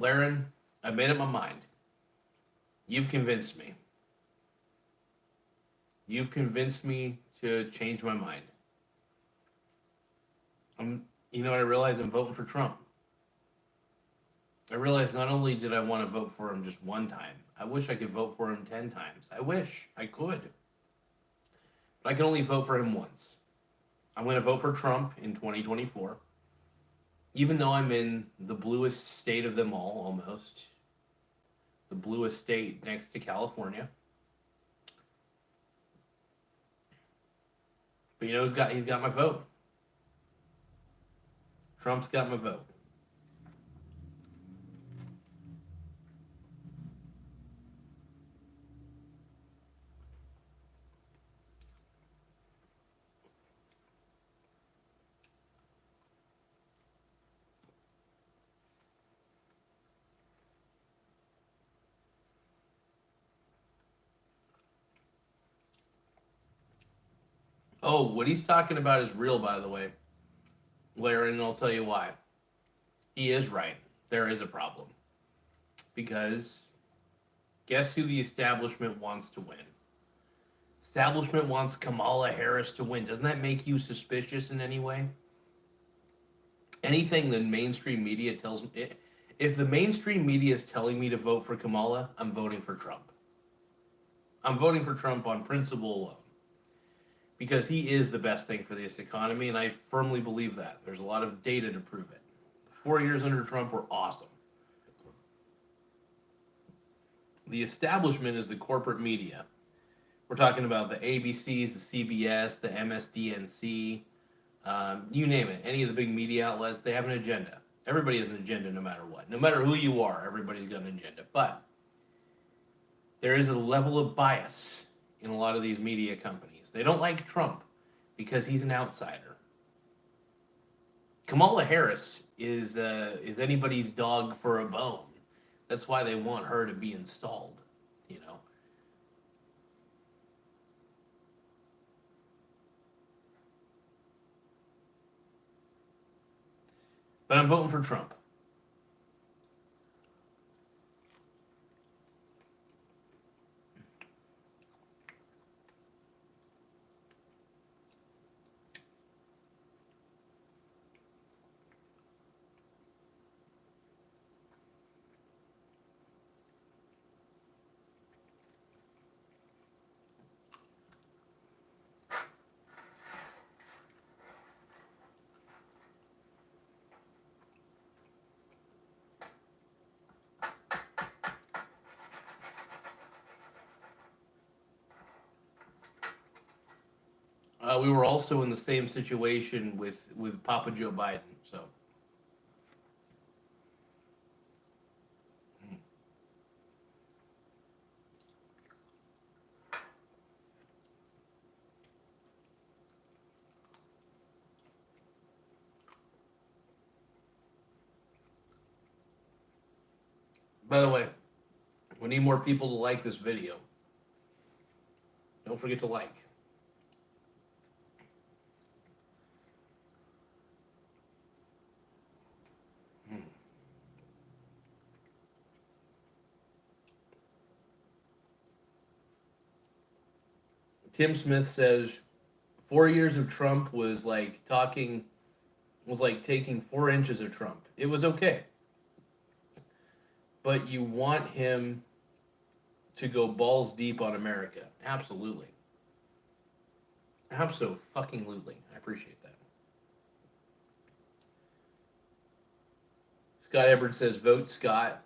Laren, I made up my mind. You've convinced me. You've convinced me to change my mind. You know what I realize? I'm voting for Trump. I realized not only did I want to vote for him just one time, I wish I could vote for him 10 times. I wish I could. But I can only vote for him once. I'm going to vote for Trump in 2024. Even though I'm in the bluest state of them all, almost. The bluest state next to California. But you know, he's got my vote. Trump's got my vote. Oh, what he's talking about is real, by the way, Larry, and I'll tell you why. He is right. There is a problem. Because guess who the establishment wants to win? Establishment wants Kamala Harris to win. Doesn't that make you suspicious in any way? Anything the mainstream media tells me, if the mainstream media is telling me to vote for Kamala, I'm voting for Trump. I'm voting for Trump on principle alone. Because he is the best thing for this economy, and I firmly believe that. There's a lot of data to prove it. 4 years under Trump were awesome. The establishment is the corporate media. We're talking about the ABCs, the CBS, the MSDNC, you name it. Any of the big media outlets, they have an agenda. Everybody has an agenda no matter what. No matter who you are, everybody's got an agenda. But there is a level of bias in a lot of these media companies. They don't like Trump because he's an outsider. Kamala Harris is anybody's dog for a bone. That's why they want her to be installed, you know. But I'm voting for Trump. We were also in the same situation with Papa Joe Biden. So, by the way, we need more people to like this video. Don't forget to like. Tim Smith says 4 years of Trump was like taking 4 inches of Trump. It was okay. But you want him to go balls deep on America. Absolutely. Abso-fucking-lutely. I appreciate that. Scott Edwards says, vote Scott.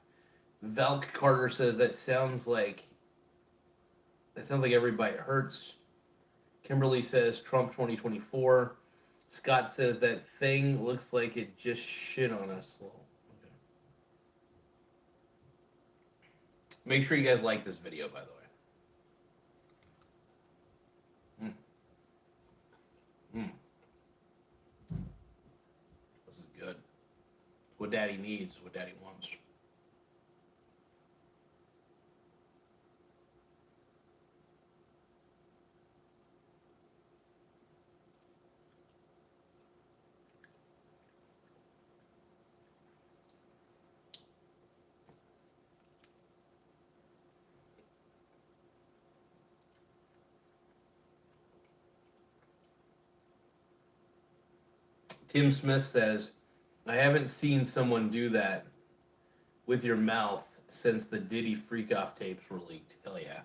Valk Carter says, that sounds like every bite hurts. Kimberly says, Trump 2024. Scott says, that thing looks like it just shit on us. Okay. Make sure you guys like this video, by the way. This is good. It's what Daddy needs, what Daddy wants. Tim Smith says, I haven't seen someone do that with your mouth since the Diddy freak off tapes were leaked. Hell yeah.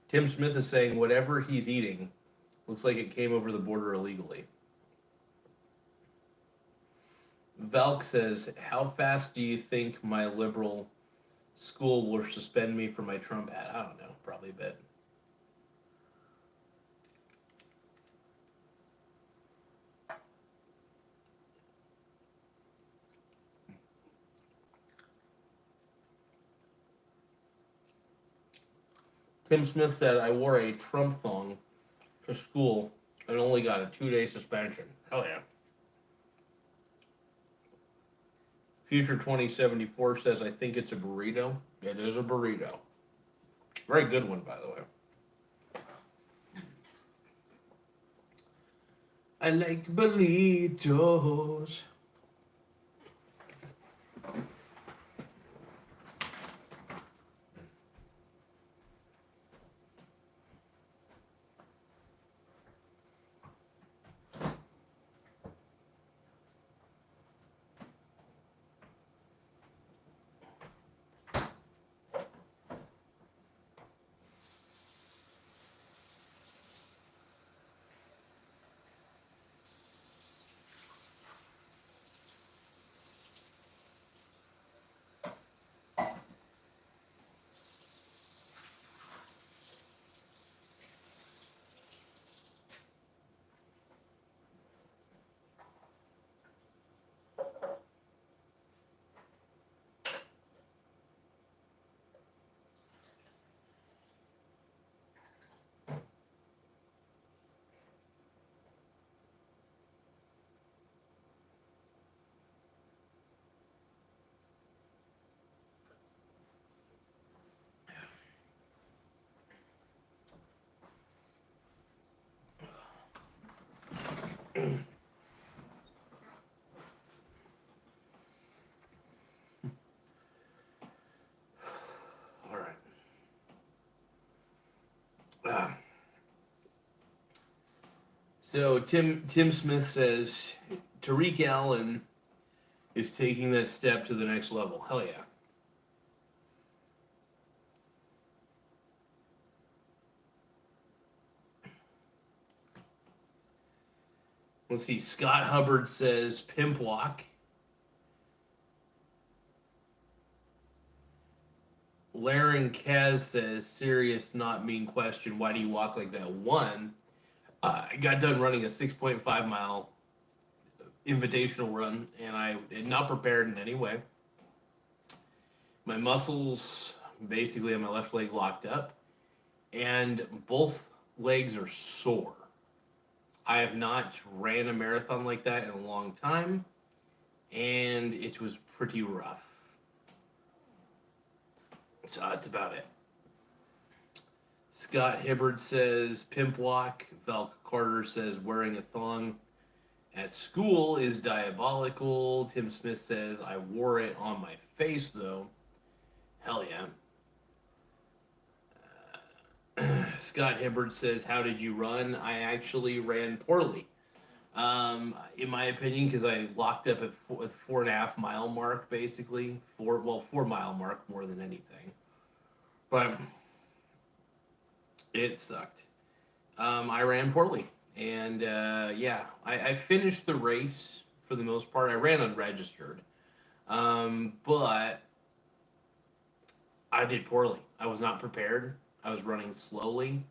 Tim Smith is saying whatever he's eating looks like it came over the border illegally. Valk says, how fast do you think my liberal school will suspend me for my Trump hat? I don't know, probably a bit. Tim Smith said, I wore a Trump thong to school and only got a 2-day suspension. Hell yeah. Future 2074 says, I think it's a burrito. It is a burrito. Very good one, by the way. I like burritos. All right. So Tim Smith says Tariq Allen is taking that step to the next level. Hell yeah. Let's see. Scott Hubbard says pimp walk. Laren Kaz says serious, not mean question. Why do you walk like that? One, I got done running a 6.5 mile invitational run, and I am not prepared in any way. My muscles basically on my left leg locked up, and both legs are sore. I have not ran a marathon like that in a long time, and it was pretty rough. So that's about it. Scott Hibbard says pimp walk. Val Carter says wearing a thong at school is diabolical. Tim Smith says I wore it on my face though. Hell yeah. Scott Hibbard says, how did you run? I actually ran poorly. In my opinion, because I locked up at 4.5 mile mark, basically 4 mile mark more than anything. But it sucked. I ran poorly, and yeah, I finished the race for the most part. I ran unregistered, but I did poorly. I was not prepared. I was running slowly.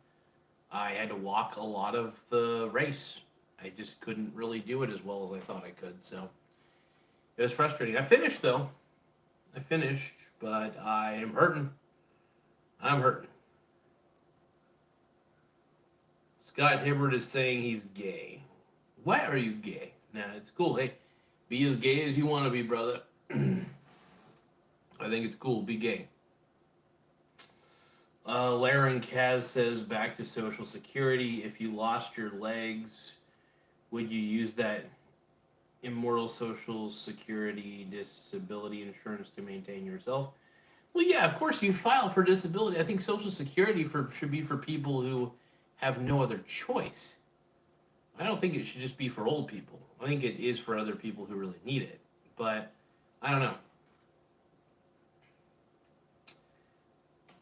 I had to walk a lot of the race, I just couldn't really do it as well as I thought I could. So it was frustrating. I finished though. I finished, but I am hurting. I'm hurting. Scott Hibbert is saying he's gay. Why are you gay? Nah, it's cool. Hey, be as gay as you want to be, brother. I think it's cool. Be gay. Laren Kaz says, back to Social Security. If you lost your legs, would you use that immortal Social Security disability insurance to maintain yourself? Well, yeah, of course you file for disability. I think Social Security should be for people who have no other choice. I don't think it should just be for old people. I think it is for other people who really need it. But I don't know.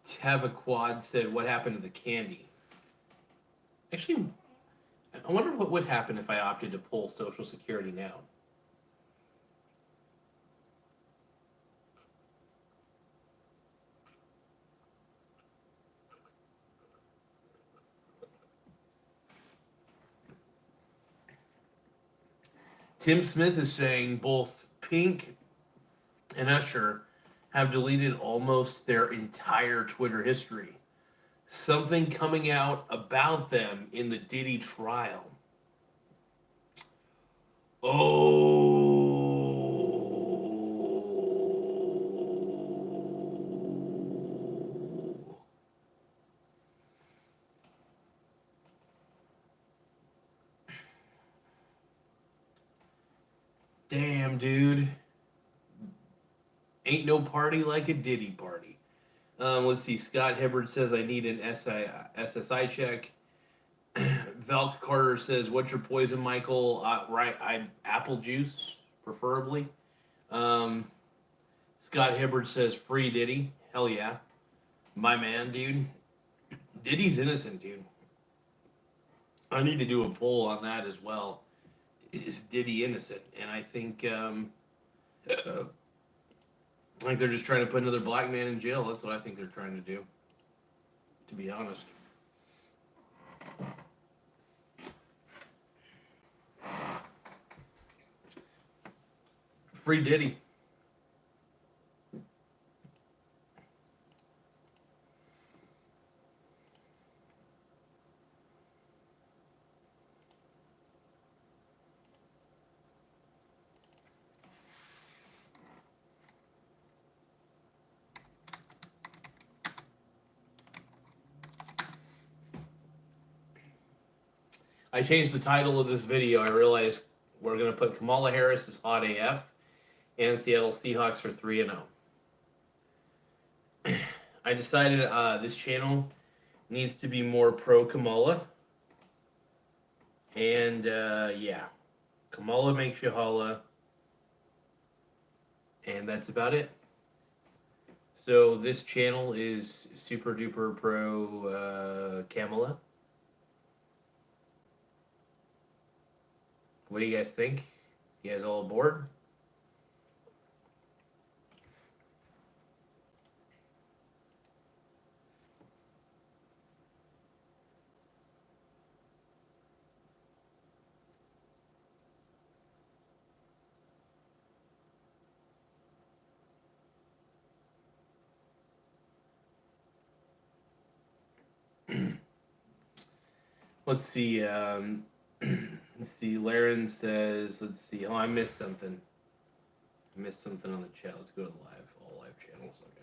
Tava Quad said, what happened to the candy? Actually, I wonder what would happen if I opted to pull Social Security now. Tim Smith is saying both Pink and Usher have deleted almost their entire Twitter history. Something coming out about them in the Diddy trial. Oh. Damn, dude. Ain't no party like a Diddy party. Let's see. Scott Hibbert says, I need an SSI check. Valk Carter says, what's your poison, Michael? Right, apple juice, preferably. Scott Hibbert says, free Diddy. Hell yeah. My man, dude. Diddy's innocent, dude. I need to do a poll on that as well. Is Diddy innocent? And I think they're just trying to put another black man in jail. That's what I think they're trying to do, to be honest. Free Diddy. I changed the title of this video. I realized we're going to put Kamala Harris as hot AF and Seattle Seahawks for 3-0. I decided this channel needs to be more pro Kamala. And yeah, Kamala makes you holla. And that's about it. So this channel is super duper pro Kamala. What do you guys think? You guys all aboard? Let's see. Let's see. Laren says, let's see. Oh, I missed something. I missed something on the chat. Let's go to the all live channels. Okay.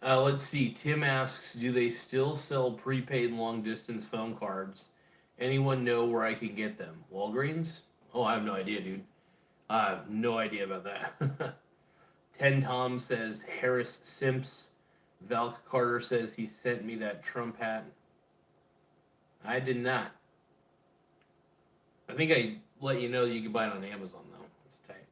Let's see. Tim asks, do they still sell prepaid long-distance phone cards? Anyone know where I can get them? Walgreens? Oh, I have no idea, dude. I have no idea about that. 10 Tom says, Harris Simps. Valk Carter says he sent me that Trump hat. I did not. I think I let you know that you can buy it on Amazon, though. It's tight.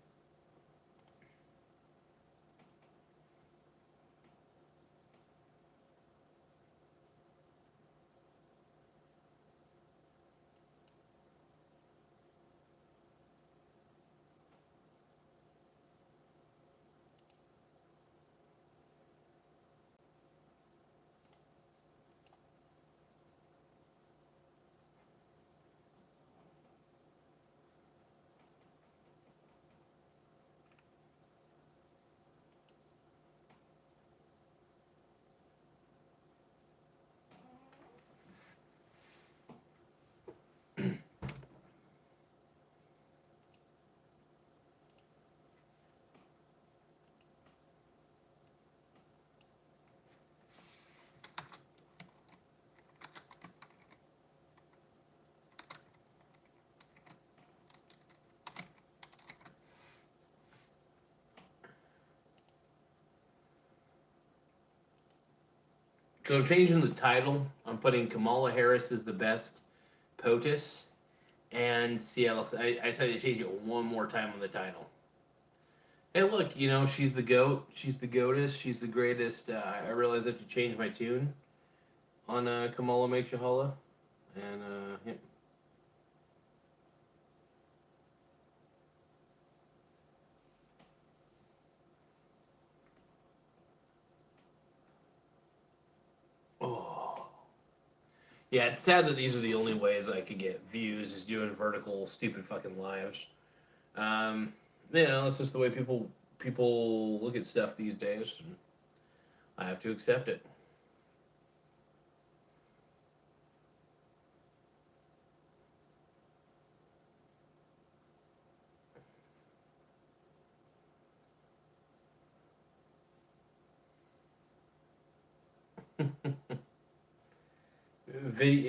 So I'm changing the title. I'm putting Kamala Harris is the best POTUS and Seattle. I decided to change it one more time on the title. Hey, look, you know, she's the GOAT. She's the GOATest. She's the greatest. I realized I have to change my tune on Kamala Make Shahala. And, yeah. Oh. Yeah, it's sad that these are the only ways I could get views is doing vertical, stupid fucking lives. You know, it's just the way people look at stuff these days, and I have to accept it.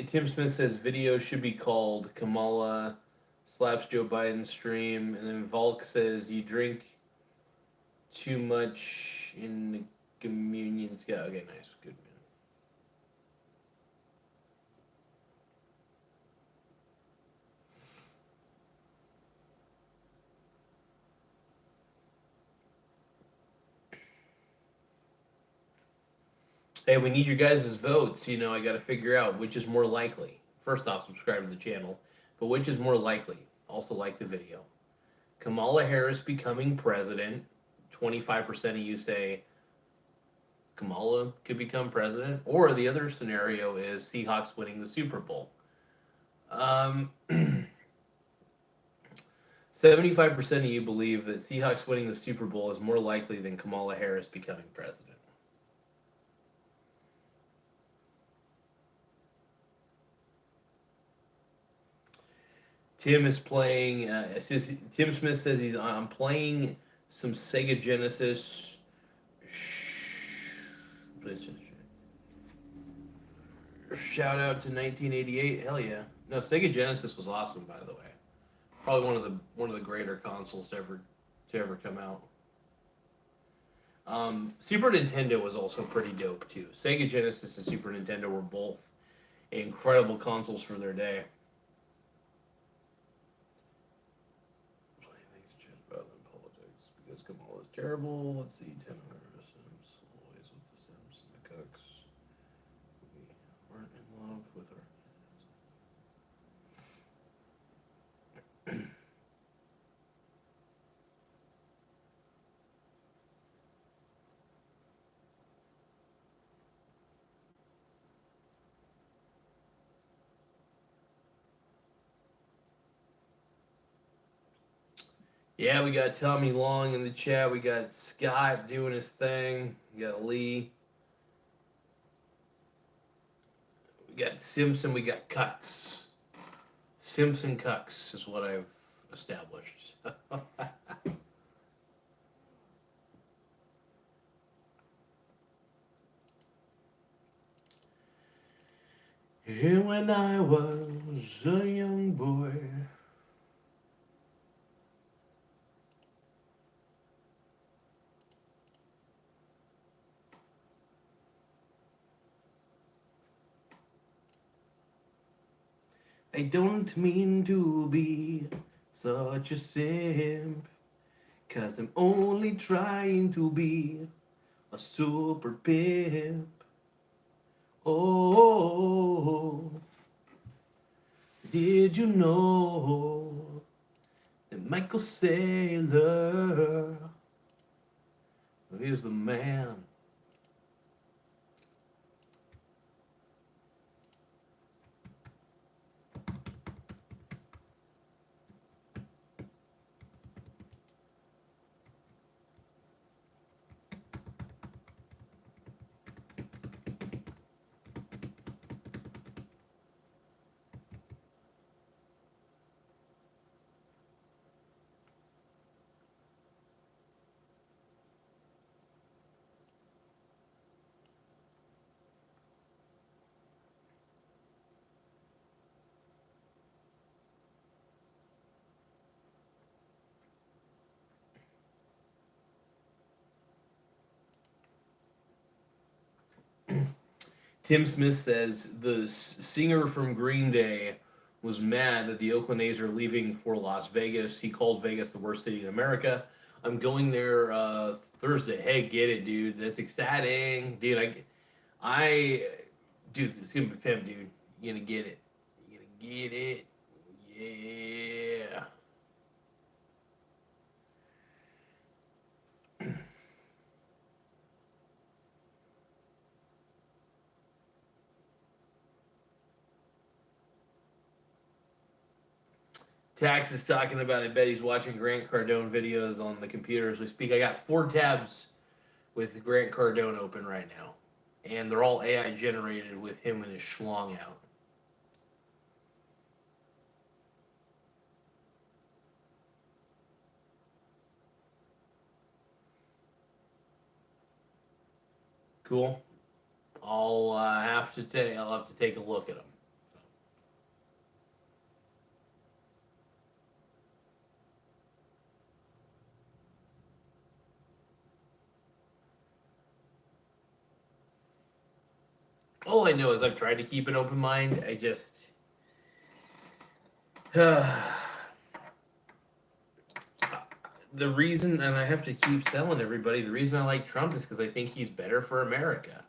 Tim Smith says video should be called Kamala slaps Joe Biden stream, and then Volk says you drink too much in the communion. Yeah, okay, nice, good. Hey, we need your guys' votes. You know, I got to figure out which is more likely. First off, subscribe to the channel, but which is more likely? Also, like the video. Kamala Harris becoming president. 25% of you say Kamala could become president, or the other scenario is Seahawks winning the Super Bowl. 75% of you believe that Seahawks winning the Super Bowl is more likely than Kamala Harris becoming president. Tim is playing. Tim Smith says I'm playing some Sega Genesis. Shout out to 1988. Hell yeah! No, Sega Genesis was awesome, by the way. Probably one of the greater consoles to ever come out. Super Nintendo was also pretty dope too. Sega Genesis and Super Nintendo were both incredible consoles for their day. Because Kamala's terrible. Let's see, 10 Sims, always with the Sims and the cooks. We weren't in love with our. Yeah, we got Tommy Long in the chat. We got Scott doing his thing. We got Lee. We got Simpson. We got Cucks. Simpson Cucks is what I've established. And when I was a young boy. I don't mean to be such a simp, 'cause I'm only trying to be a super pimp. Oh, did you know that Michael Saylor is the man? Tim Smith says the singer from Green Day was mad that the Oakland A's are leaving for Las Vegas. He called Vegas the worst city in America. I'm going there Thursday. Hey, get it, dude. That's exciting, dude. Dude, it's gonna be pimp, dude. You're gonna get it. You're gonna get it. Yeah. Tax is talking about. I bet he's watching Grant Cardone videos on the computer as we speak. I got 4 tabs with Grant Cardone open right now, and they're all AI generated with him and his schlong out. Cool. I'll have to take a look at them. All I know is I've tried to keep an open mind. I just the reason, and I have to keep telling everybody, the reason I like Trump is because I think he's better for America.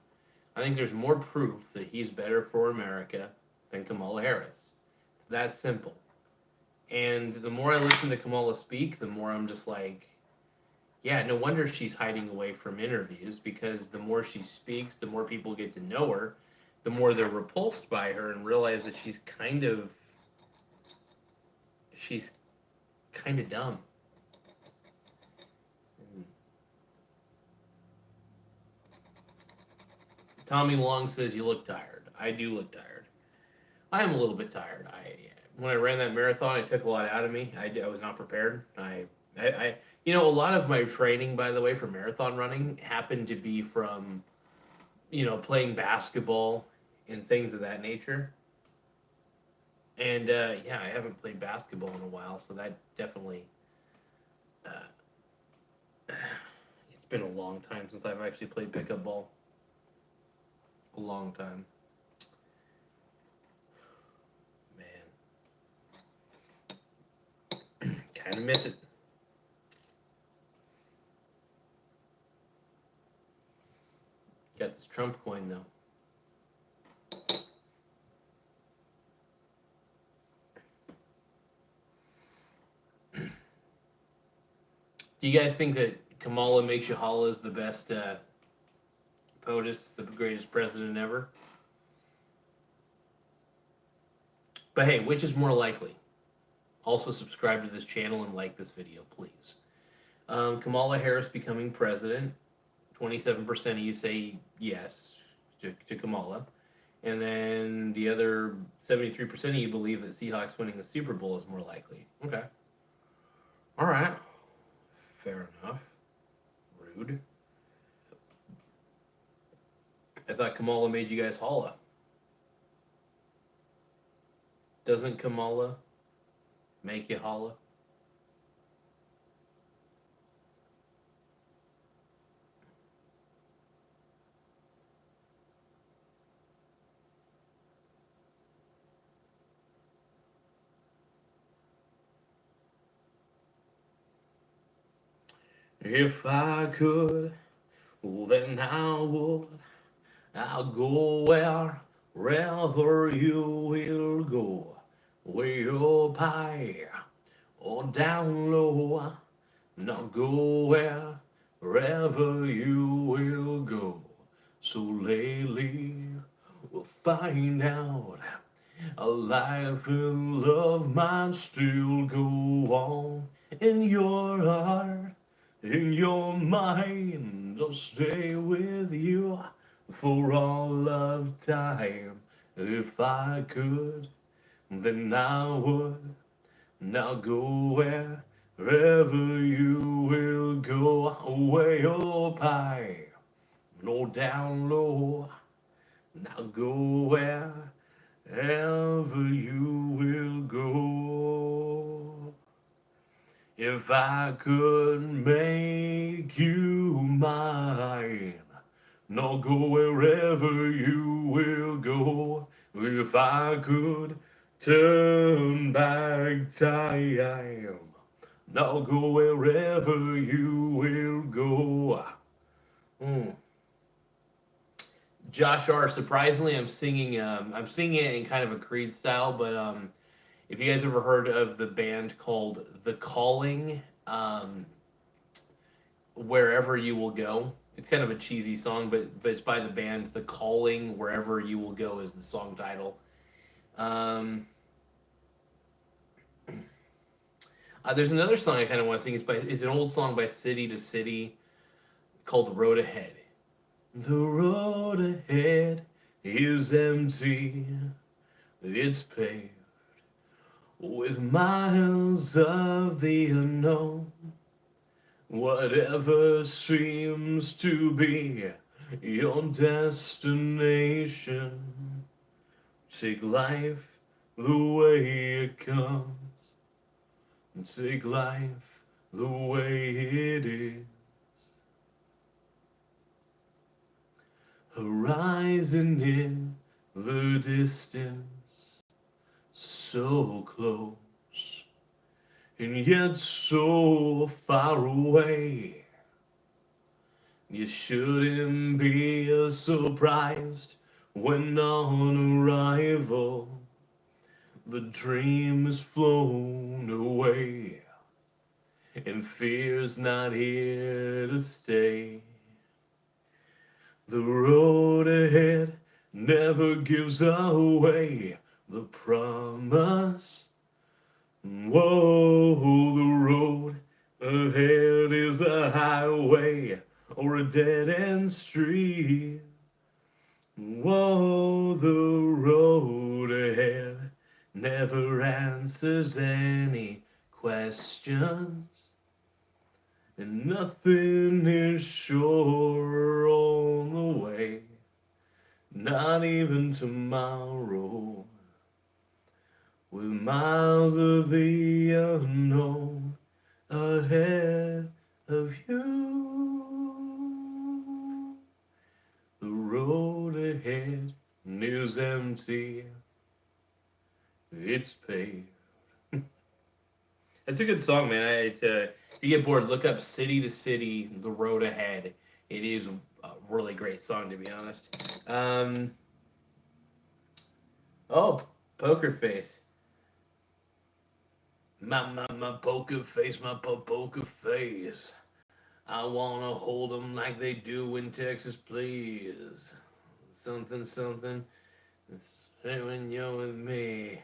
I think there's more proof that he's better for America than Kamala Harris. It's that simple. And the more I listen to Kamala speak, the more I'm just like, yeah, no wonder she's hiding away from interviews, because the more she speaks, the more people get to know her, the more they're repulsed by her and realize that she's kind of dumb. Tommy Long says you look tired. I do look tired. I am a little bit tired. When I ran that marathon, it took a lot out of me. I was not prepared. A lot of my training, by the way, for marathon running happened to be from, playing basketball and things of that nature. And I haven't played basketball in a while, so that definitely. It's been a long time since I've actually played pickup ball. A long time. Man. Kind of miss it. Got this Trump coin, though. Do you guys think that Kamala makes you holla is the best POTUS, the greatest president ever? But hey, which is more likely? Also subscribe to this channel and like this video, please. Kamala Harris becoming president. 27% of you say yes to Kamala. And then the other 73% of you believe that Seahawks winning the Super Bowl is more likely. Okay. All right. Fair enough. Rude. I thought Kamala made you guys holla. Doesn't Kamala make you holla? If I could, then I would. I'll go wherever you will go. Way up high or down low. Now go wherever you will go. So lately we'll find out a life and love might still go on in your heart. In your mind, I'll stay with you for all of time. If I could, then I would. Now go wherever you will go. Way up high, no down low. Now go wherever you will go. If I could make you mine, No, go wherever you will go. If I could turn back time, now go wherever you will go. Josh R. Surprisingly, I'm singing it in kind of a Creed style, but if you guys ever heard of the band called The Calling, Wherever You Will Go. It's kind of a cheesy song, but it's by the band The Calling. Wherever You Will Go is the song title. There's another song I kind of want to sing. It's an old song by City to City called The Road Ahead. The road ahead is empty. It's paved with miles of the unknown. Whatever seems to be your destination, take life the way it comes. Take life the way it is. Horizon in the distance, so close, and yet so far away. You shouldn't be surprised when on arrival the dream is flown away and fear's not here to stay. The road ahead never gives away the promise. Whoa, the road ahead is a highway or a dead-end street. Whoa, the road ahead never answers any questions. And nothing is sure on the way, not even tomorrow. With miles of the unknown ahead of you, the road ahead is empty, it's paved. It's a good song, man. If you get bored, look up City to City, The Road Ahead. It is a really great song, to be honest. Oh, Poker Face. My poker face, my poker face. I wanna hold 'em like they do in Texas, please. Something, something. Say when you're with me.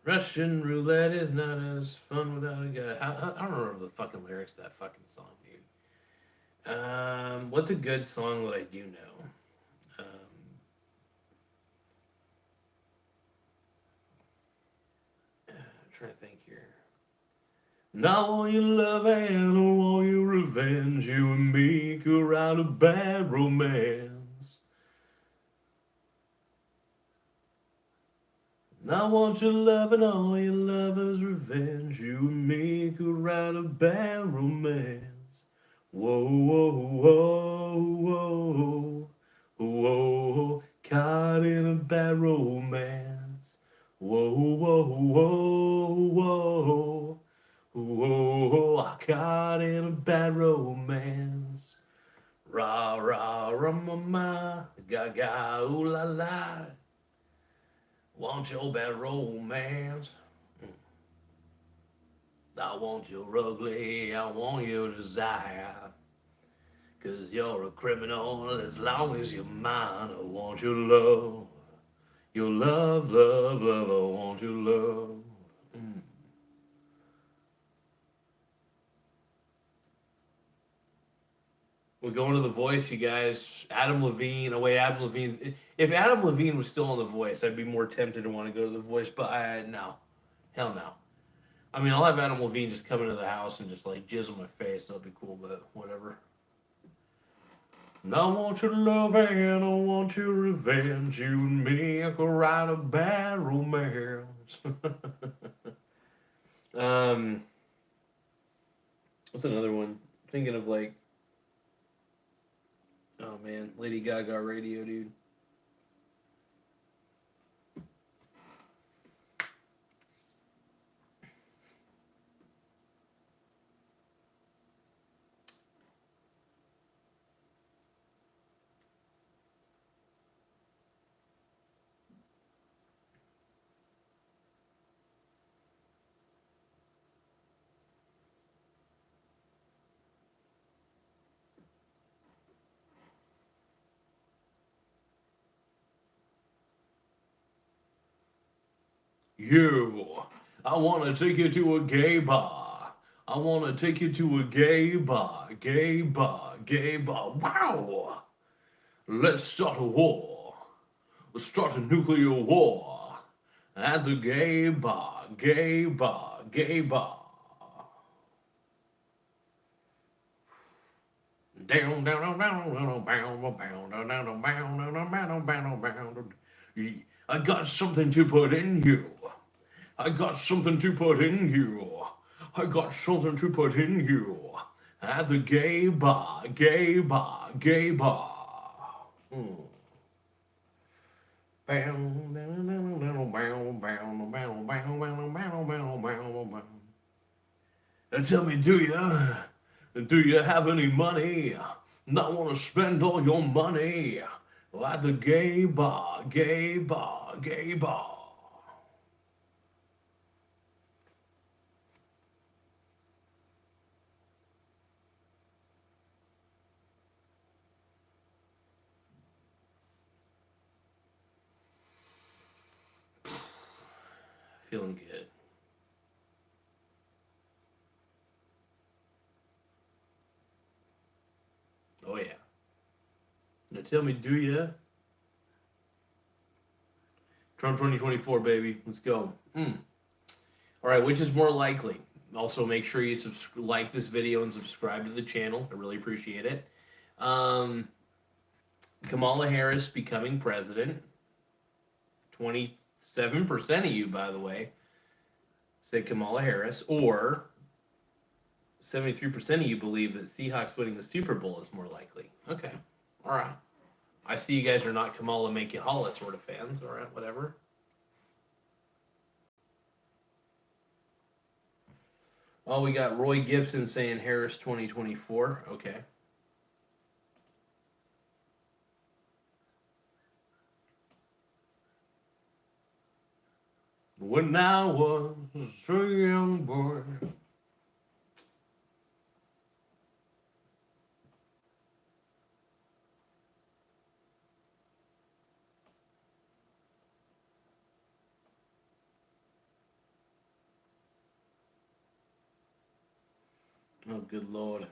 Russian roulette is not as fun without a guy. I don't remember the fucking lyrics to that fucking song, dude. What's a good song that I do know? Trying to think here. Now all your love and all your revenge, you and me could write a bad romance. I want your love and all your lover's revenge. You and me could write a bad romance. Whoa, whoa, whoa, whoa, whoa, caught in a bad romance. Whoa, whoa, whoa, whoa, whoa, caught in a bad romance. Rah, rah, rah, ma, gaga, ooh la la. Want your bad romance? I want your ugly, I want your desire. 'Cause you're a criminal as long as you're mine. I want your love, your love, love, love, I want your love. We're going to The Voice, you guys. Adam Levine. Oh, wait, Adam Levine. If Adam Levine was still on The Voice, I'd be more tempted to want to go to The Voice, but no. Hell no. I mean, I'll have Adam Levine just come into the house and just like jizz on my face. That'll be cool, but whatever. And I want your love and I want your revenge. You and me could write a bad romance. What's another one? Thinking of like man. Lady Gaga radio, dude. You, I want to take you to a gay bar. I want to take you to a gay bar, gay bar, gay bar. Wow! Let's start a war. Let's start a nuclear war. At the gay bar, gay bar, gay bar. Down, down, down, down, down, down, down, down, down. I got something to put in you. I got something to put in you. I got something to put in you. At the gay bar, gay bar, gay bar. Now tell me, do you have any money? Not want to spend all your money at the gay bar, gay bar, gay bar. Feeling good. Oh yeah. Now tell me, do ya? Trump 2024, baby. Let's go. All right, which is more likely? Also, make sure you like this video and subscribe to the channel. I really appreciate it. Kamala Harris becoming president. 27% of you, by the way, said Kamala Harris. Or 73% of you believe that Seahawks winning the Super Bowl is more likely. Okay. All right. I see you guys are not Kamala Make You Holla sort of fans. All right, whatever. Oh, we got Roy Gibson saying Harris 2024. Okay. When I was a young boy. Oh, good Lord.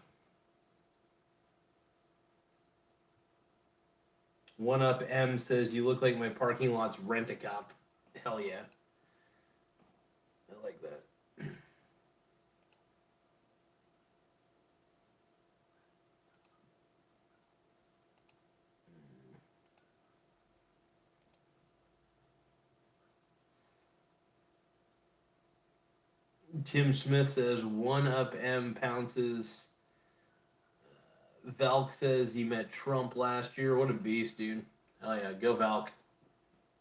One Up M says, you look like my parking lot's rent-a-cop. Hell yeah. I like that. Tim Smith says, One Up M pounces. Valk says he met Trump last year. What a beast, dude. Hell yeah, go Valk.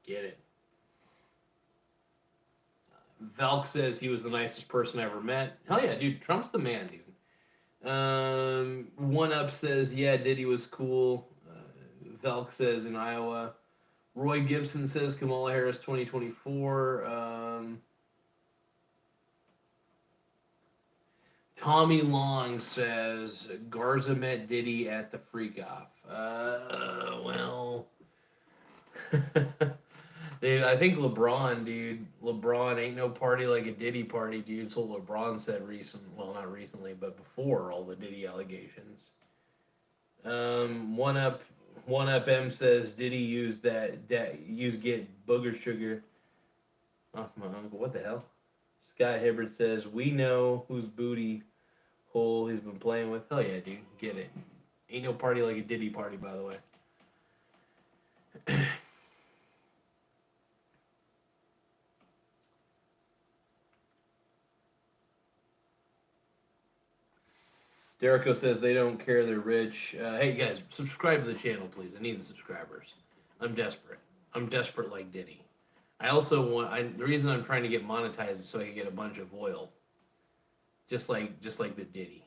Get it. Valk says he was the nicest person I ever met. Hell yeah, dude. Trump's the man, dude. One Up says, yeah, Diddy was cool. Valk says in Iowa. Roy Gibson says Kamala Harris 2024. Tommy Long says Garza met Diddy at the freak off. Well. Dude, I think LeBron, dude. LeBron ain't no party like a Diddy party, dude. So LeBron said well, not recently, but before all the Diddy allegations. One up M says Diddy used get booger sugar. Oh, my uncle, what the hell? Scott Hibbert says, we know whose booty hole he's been playing with. Hell yeah, dude. Get it. Ain't no party like a Diddy party, by the way. Derico says they don't care, they're rich. Hey guys, subscribe to the channel, please. I need the subscribers. I'm desperate. I'm desperate like Diddy. I also want. The reason I'm trying to get monetized is so I can get a bunch of oil, just like the Diddy.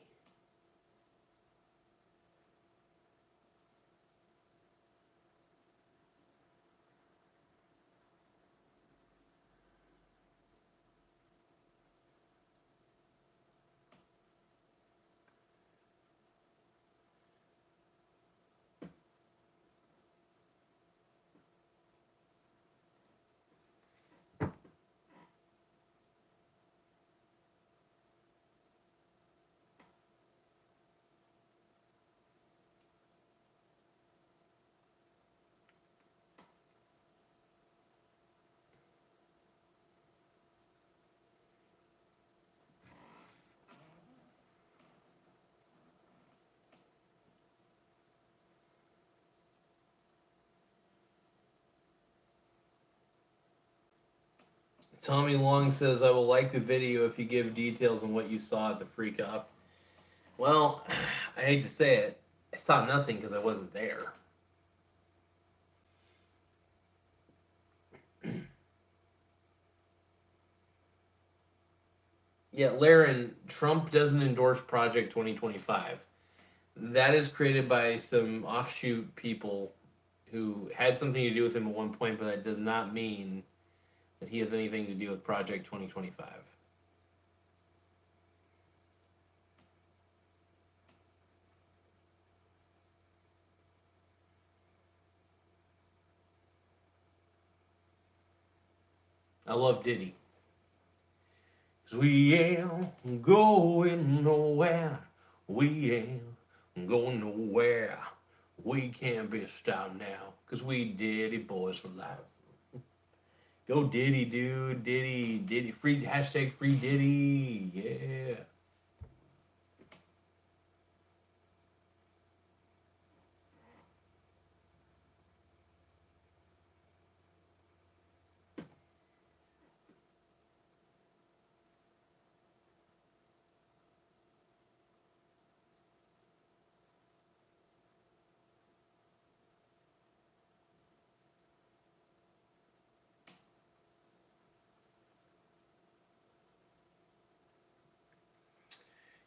Tommy Long says, I will like the video if you give details on what you saw at the freak off. Well, I hate to say it, I saw nothing because I wasn't there. Yeah, Laren, Trump doesn't endorse Project 2025. That is created by some offshoot people who had something to do with him at one point, but that does not mean that he has anything to do with Project 2025. I love Diddy. We ain't going nowhere. We ain't going nowhere. We can't be stopped now, because we Diddy boys for life. Go Diddy, dude. Diddy. Free, hashtag free Diddy. Yeah.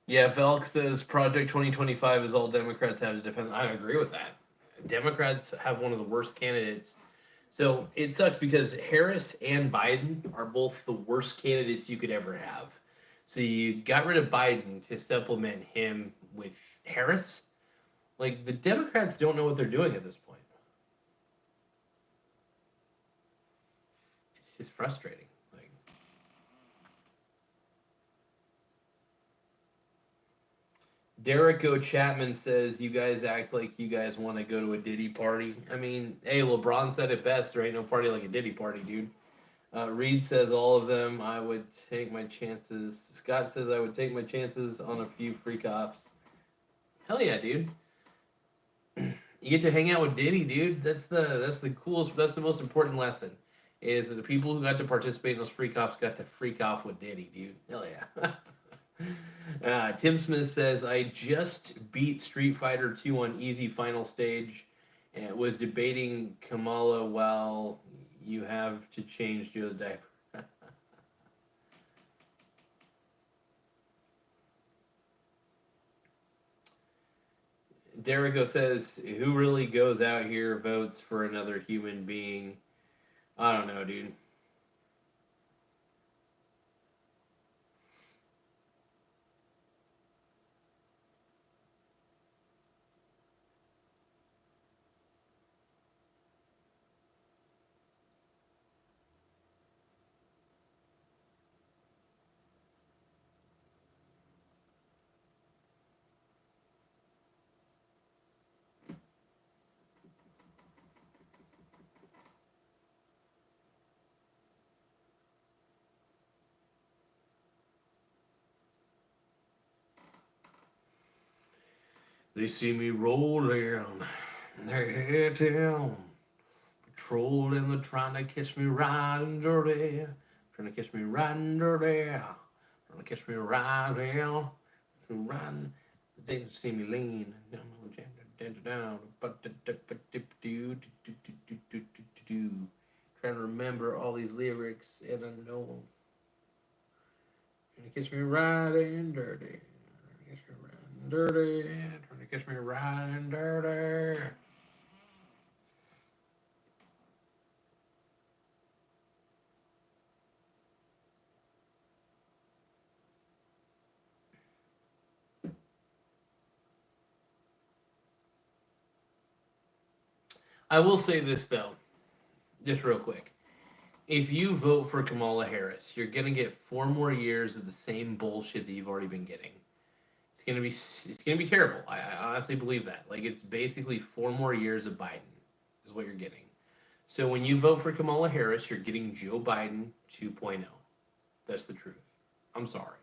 Yeah, Velk says Project 2025 is all Democrats have to defend. I agree with that. Democrats have one of the worst candidates. So it sucks because Harris and Biden are both the worst candidates you could ever have. So you got rid of Biden to supplement him with Harris. Like, the Democrats don't know what they're doing at this point. It's just frustrating. Like, Derek O. Chapman says, you guys act like you guys want to go to a Diddy party. I mean, hey, LeBron said it best. There ain't no party like a Diddy party, dude. Reed says all of them. I would take my chances. Scott says I would take my chances on a few freak offs. Hell yeah, dude. You get to hang out with Diddy, dude. That's the coolest. That's the most important lesson. Is that the people who got to participate in those freak offs got to freak off with Diddy, dude. Hell yeah. Tim Smith says I just beat Street Fighter 2 on easy final stage, and was debating Kamala while you have to change Joe's diaper. Derico says, who really goes out here, votes for another human being? I don't know, dude. They see me rolling, they're head down, patrolling, they're trying to catch me riding dirty, trying to catch me riding dirty, trying to catch me riding, riding. They see me lean. Down. Trying to remember all these lyrics and I know them. Trying to catch me riding dirty. Trying to catch me riding dirty. Trying to catch me riding dirty. I will say this though, just real quick. If you vote for Kamala Harris, you're gonna get 4 more years of the same bullshit that you've already been getting. It's gonna be terrible. I honestly believe that. Like it's basically 4 more years of Biden is what you're getting. So when you vote for Kamala Harris, you're getting Joe Biden 2.0. That's the truth. I'm sorry.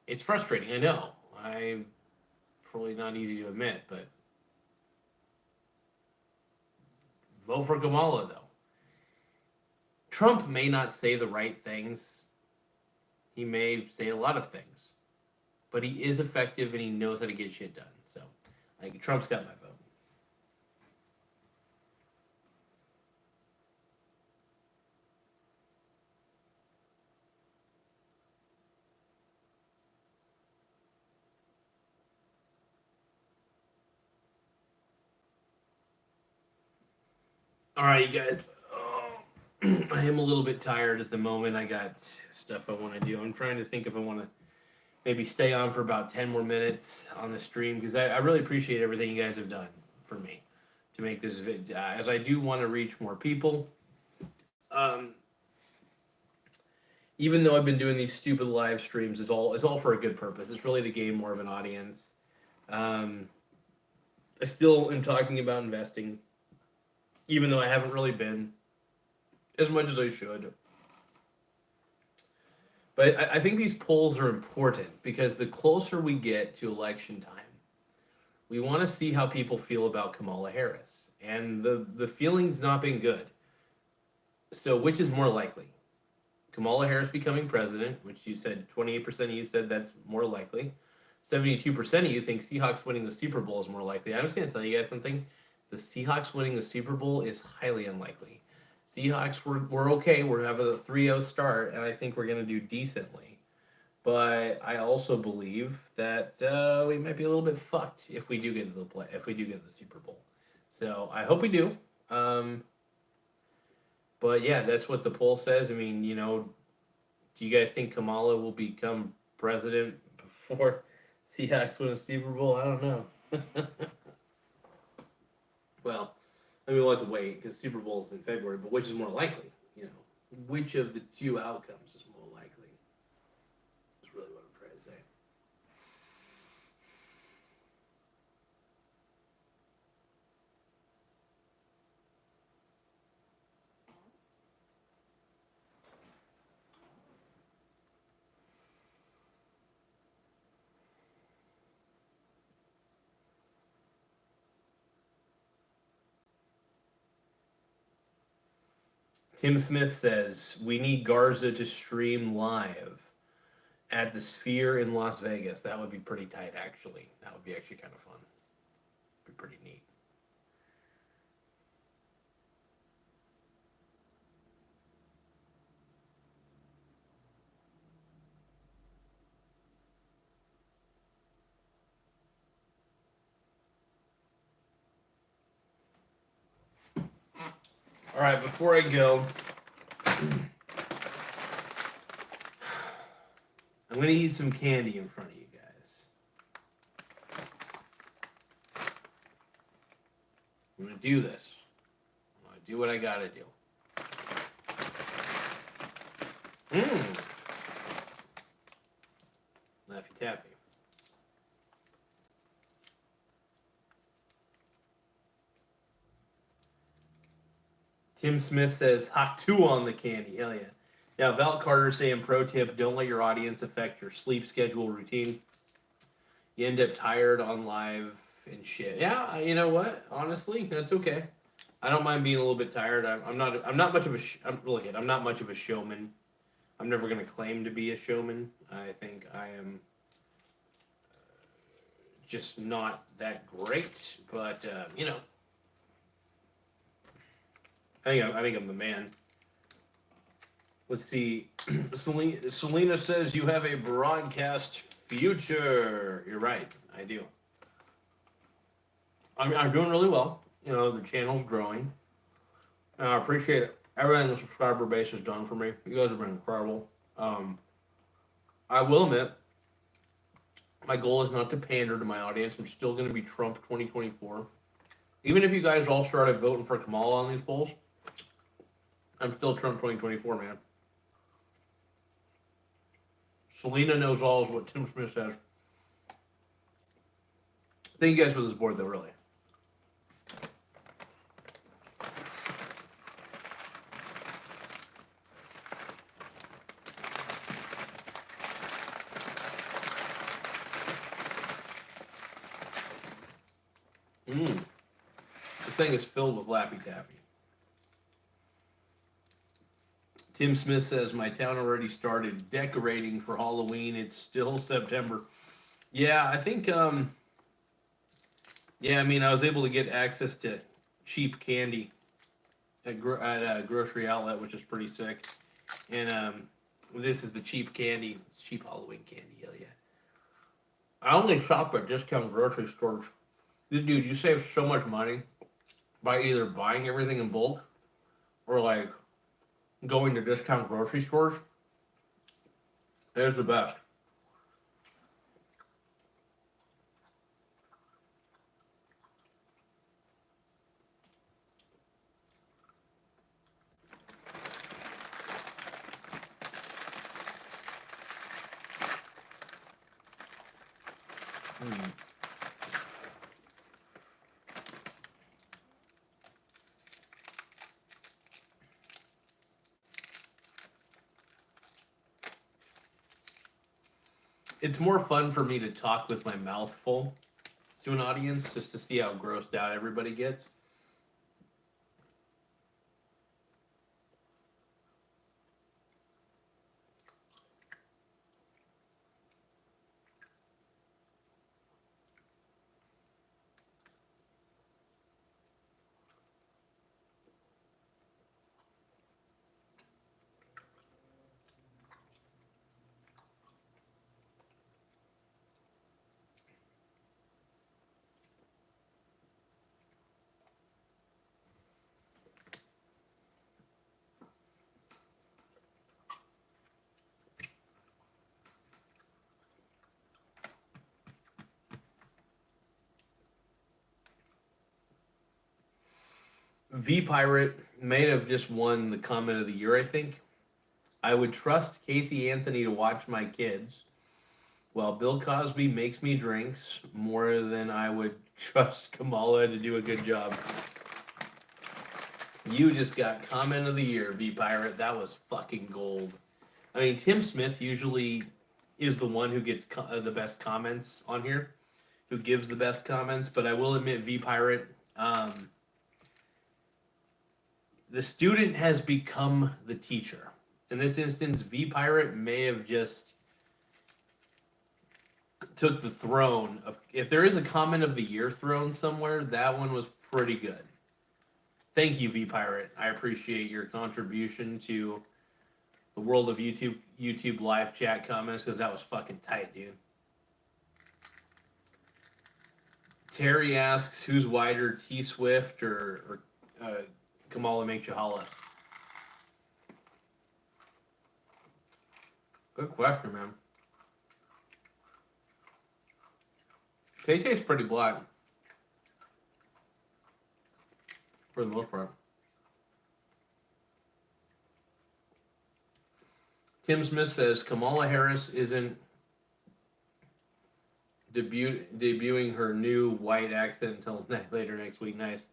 It's frustrating. I know. I'm probably not easy to admit, but vote for Kamala though. Trump may not say the right things. He may say a lot of things, but he is effective and he knows how to get shit done. So, like, Trump's got my vote. All right, you guys. I am a little bit tired at the moment. I got stuff I want to do. I'm trying to think if I want to maybe stay on for about 10 more minutes on the stream because I really appreciate everything you guys have done for me to make this video. As I do want to reach more people. Um, Even though I've been doing these stupid live streams, it's all for a good purpose. It's really to gain more of an audience. Um, I still am talking about investing, even though I haven't really been as much as I should. But I think these polls are important because the closer we get to election time, we want to see how people feel about Kamala Harris. And the feeling's not been good. So which is more likely? Kamala Harris becoming president, which you said 28% of you said that's more likely. 72% of you think Seahawks winning the Super Bowl is more likely. I'm just going to tell you guys something. The Seahawks winning the Super Bowl is highly unlikely. Seahawks, we're okay. We're having a 3-0 start, and I think we're going to do decently. But I also believe that we might be a little bit fucked if we do get to the play, if we do get to the Super Bowl. So I hope we do. But yeah, that's what the poll says. I mean, do you guys think Kamala will become president before Seahawks win a Super Bowl? I don't know. Well, I mean, we'll have to wait because Super Bowl is in February. But which is more likely? Which of the two outcomes is more likely? That's really what I'm trying to say. Tim Smith says we need Garza to stream live at the Sphere in Las Vegas. That would be pretty tight, actually. That would be actually kind of fun. Be pretty neat. All right, before I go, I'm going to eat some candy in front of you guys. I'm going to do this. I'm going to do what I got to do. Laffy Taffy. Tim Smith says, hot 2 on the candy. Hell yeah. Yeah, Val Carter saying, pro tip, don't let your audience affect your sleep schedule routine. You end up tired on live and shit. Yeah, you know what? Honestly, that's okay. I don't mind being a little bit tired. I'm not much of I'm not much of a showman. I'm never going to claim to be a showman. I think I am just not that great. But you know, I think I'm the man. Let's see. Selena says you have a broadcast future. You're right. I do. I'm doing really well. You know, the channel's growing. And I appreciate everything the subscriber base has done for me. You guys have been incredible. I will admit, my goal is not to pander to my audience. I'm still going to be Trump 2024. Even if you guys all started voting for Kamala on these polls, I'm still Trump 2024, man. Selena knows all is what Tim Smith says. Thank you guys for the support, though, really. This thing is filled with Laffy Taffy. Tim Smith says, my town already started decorating for Halloween. It's still September. Yeah, I think, yeah, I mean, I was able to get access to cheap candy at a grocery outlet, which is pretty sick. And this is the cheap candy. It's cheap Halloween candy, hell yeah. I only shop at discount grocery stores. Dude, you save so much money by either buying everything in bulk or, like, going to discount grocery stores. It's the best. It's more fun for me to talk with my mouth full to an audience just to see how grossed out everybody gets. V Pirate may have just won the comment of the year, I think. I would trust Casey Anthony to watch my kids, while Bill Cosby makes me drinks more than I would trust Kamala to do a good job. You just got comment of the year, V Pirate. That was fucking gold. I mean, Tim Smith usually is the one who gets the best comments on here, who gives the best comments, but I will admit, V Pirate, the student has become the teacher. In this instance, V Pirate may have just took the throne of, if there is a comment of the year throne somewhere, that one was pretty good. Thank you, V Pirate. I appreciate your contribution to the world of YouTube live chat comments, because that was fucking tight, dude. Terry asks, who's wider, T Swift or Kamala Make You Holla? Good question, man. Tay-Tay's pretty black. For the most part. Tim Smith says Kamala Harris isn't debuting her new white accent until later next week. Nice.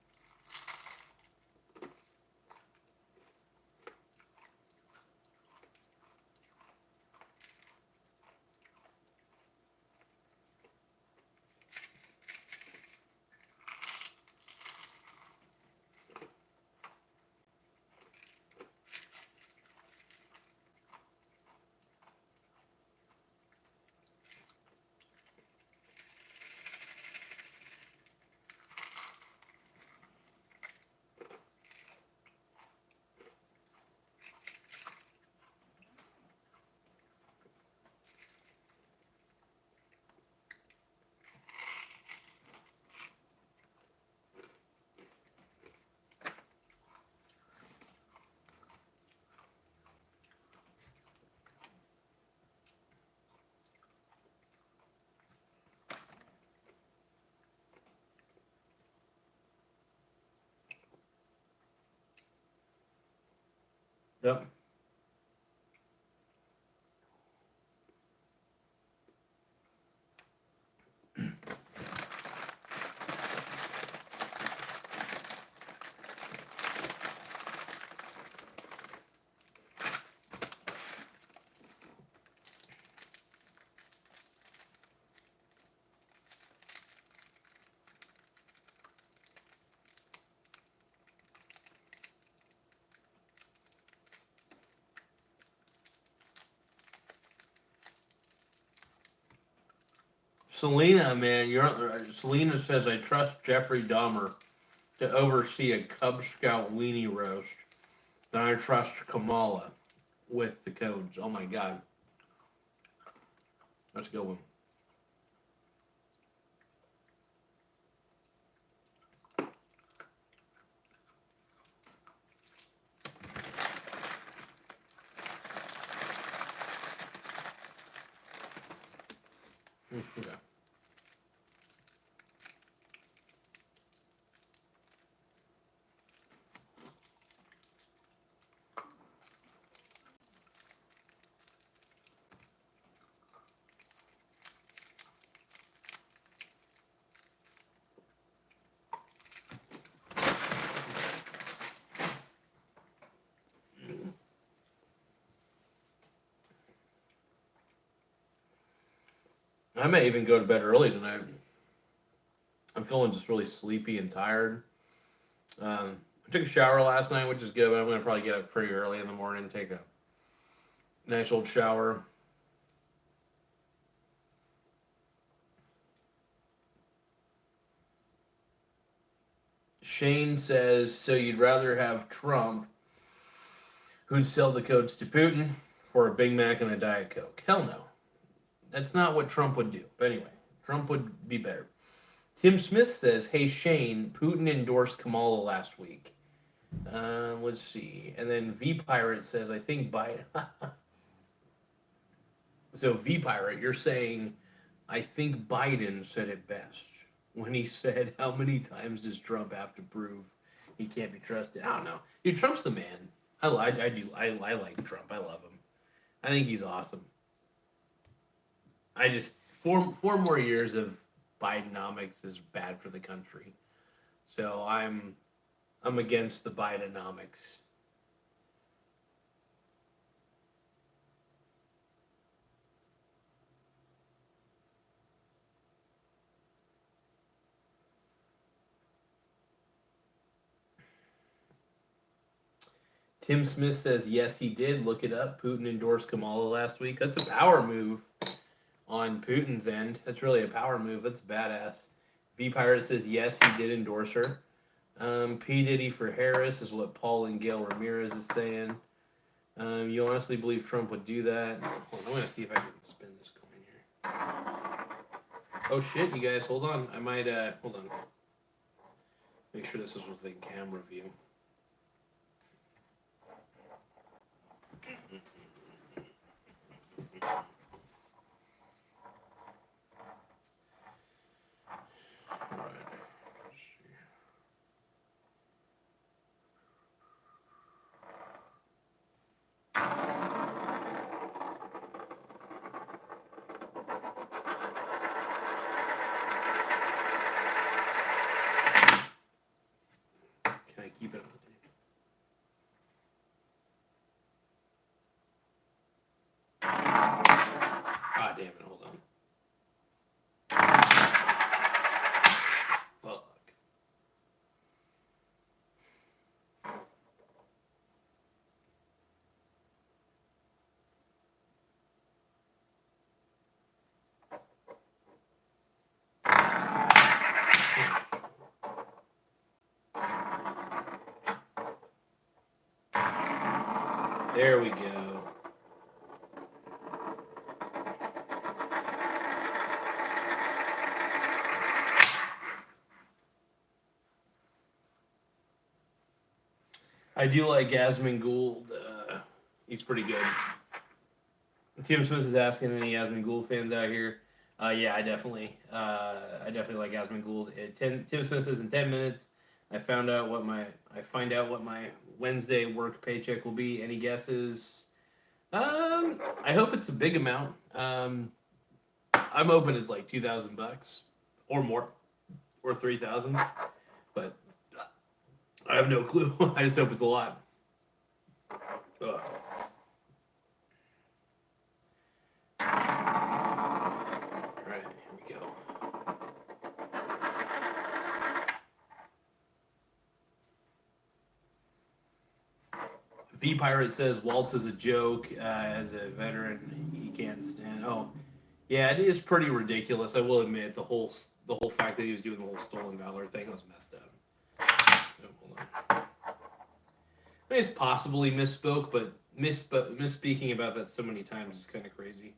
Yep. Selena, man, Selena says I trust Jeffrey Dahmer to oversee a Cub Scout weenie roast. Then I trust Kamala with the codes. Oh my god, that's a good one. Yeah. I may even go to bed early tonight. I'm feeling just really sleepy and tired. I took a shower last night, which is good, but I'm going to probably get up pretty early in the morning and take a nice old shower. Shane says, so you'd rather have Trump, who'd sell the codes to Putin, for a Big Mac and a Diet Coke? Hell no. That's not what Trump would do. But anyway, Trump would be better. Tim Smith says, hey, Shane, Putin endorsed Kamala last week. Let's see. And then V Pirate says, I think Biden. So V Pirate, you're saying, I think Biden said it best when he said, how many times does Trump have to prove he can't be trusted? I don't know. Dude, Trump's the man. I like Trump. I love him. I think he's awesome. I just, four more years of Bidenomics is bad for the country. So I'm against the Bidenomics. Tim Smith says, yes, he did. Look it up. Putin endorsed Kamala last week. That's a power move on Putin's end. That's really a power move. That's badass. V Pirate says, yes, he did endorse her. P. Diddy for Harris is what Paul and Gail Ramirez is saying. You honestly believe Trump would do that? Hold on, I'm going to see if I can spin this coin here. Oh, shit, you guys. Hold on. I might, hold on. Make sure this is within camera view. Keep it on the table. Ah, damn it, hold on. Fuck. There we go. I do like Yasmin Gould. He's pretty good. Tim Smith is asking any Yasmin Gould fans out here. Yeah, I definitely like Yasmin Gould. Tim Smith says in 10 minutes, I find out what my Wednesday work paycheck will be. Any guesses? I hope it's a big amount. I'm hoping it's like $2,000 or more, or 3,000, but I have no clue. I just hope it's a lot. Ugh. Alright, here we go. V-Pirate says Waltz is a joke. As a veteran, he can't stand. Oh, yeah, it is pretty ridiculous. I will admit the whole fact that he was doing the whole stolen valor thing was messed up. Oh, hold on. I mean, it's possibly misspoke, but misspeaking about that so many times is kind of crazy.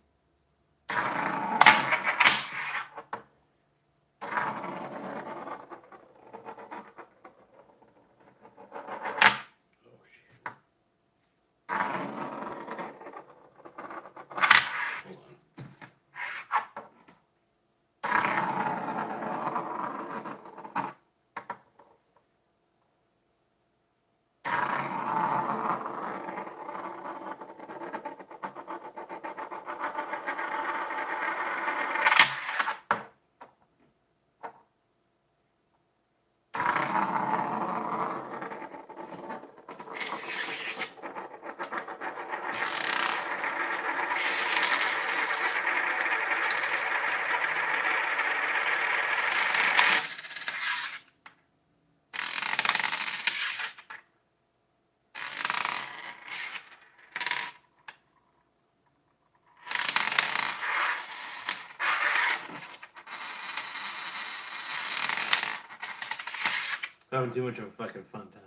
Having too much of a fucking fun time.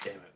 Damn it.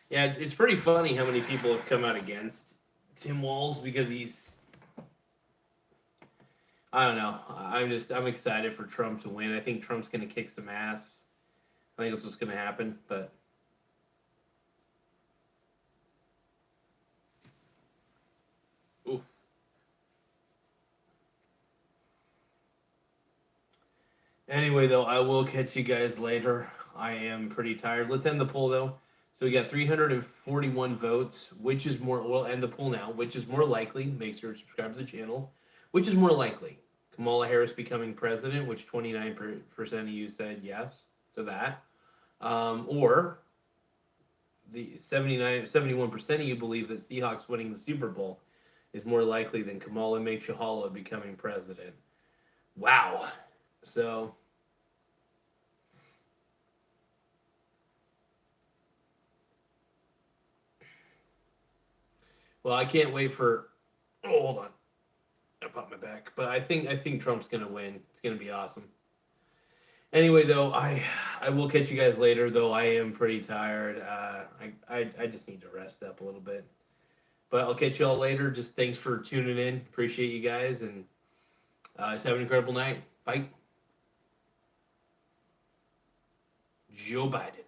Yeah, it's pretty funny how many people have come out against Tim Walz because he's, I don't know. I'm excited for Trump to win. I think Trump's gonna kick some ass. I think that's what's gonna happen. But oof. Anyway, though, I will catch you guys later. I am pretty tired. Let's end the poll though. So we got 341 votes. Which is more? We'll end the poll now. Which is more likely? Make sure to subscribe to the channel. Which is more likely? Kamala Harris becoming president, which 29% of you said yes to that, or the 71% of you believe that Seahawks winning the Super Bowl is more likely than Kamala Shahala becoming president. Wow. So. Well, I can't wait for. Oh, hold on. I popped my back, but I think Trump's gonna win. It's gonna be awesome. Anyway, though, I will catch you guys later. Though I am pretty tired. I just need to rest up a little bit. But I'll catch you all later. Just thanks for tuning in. Appreciate you guys, and just have an incredible night. Bye. Joe Biden.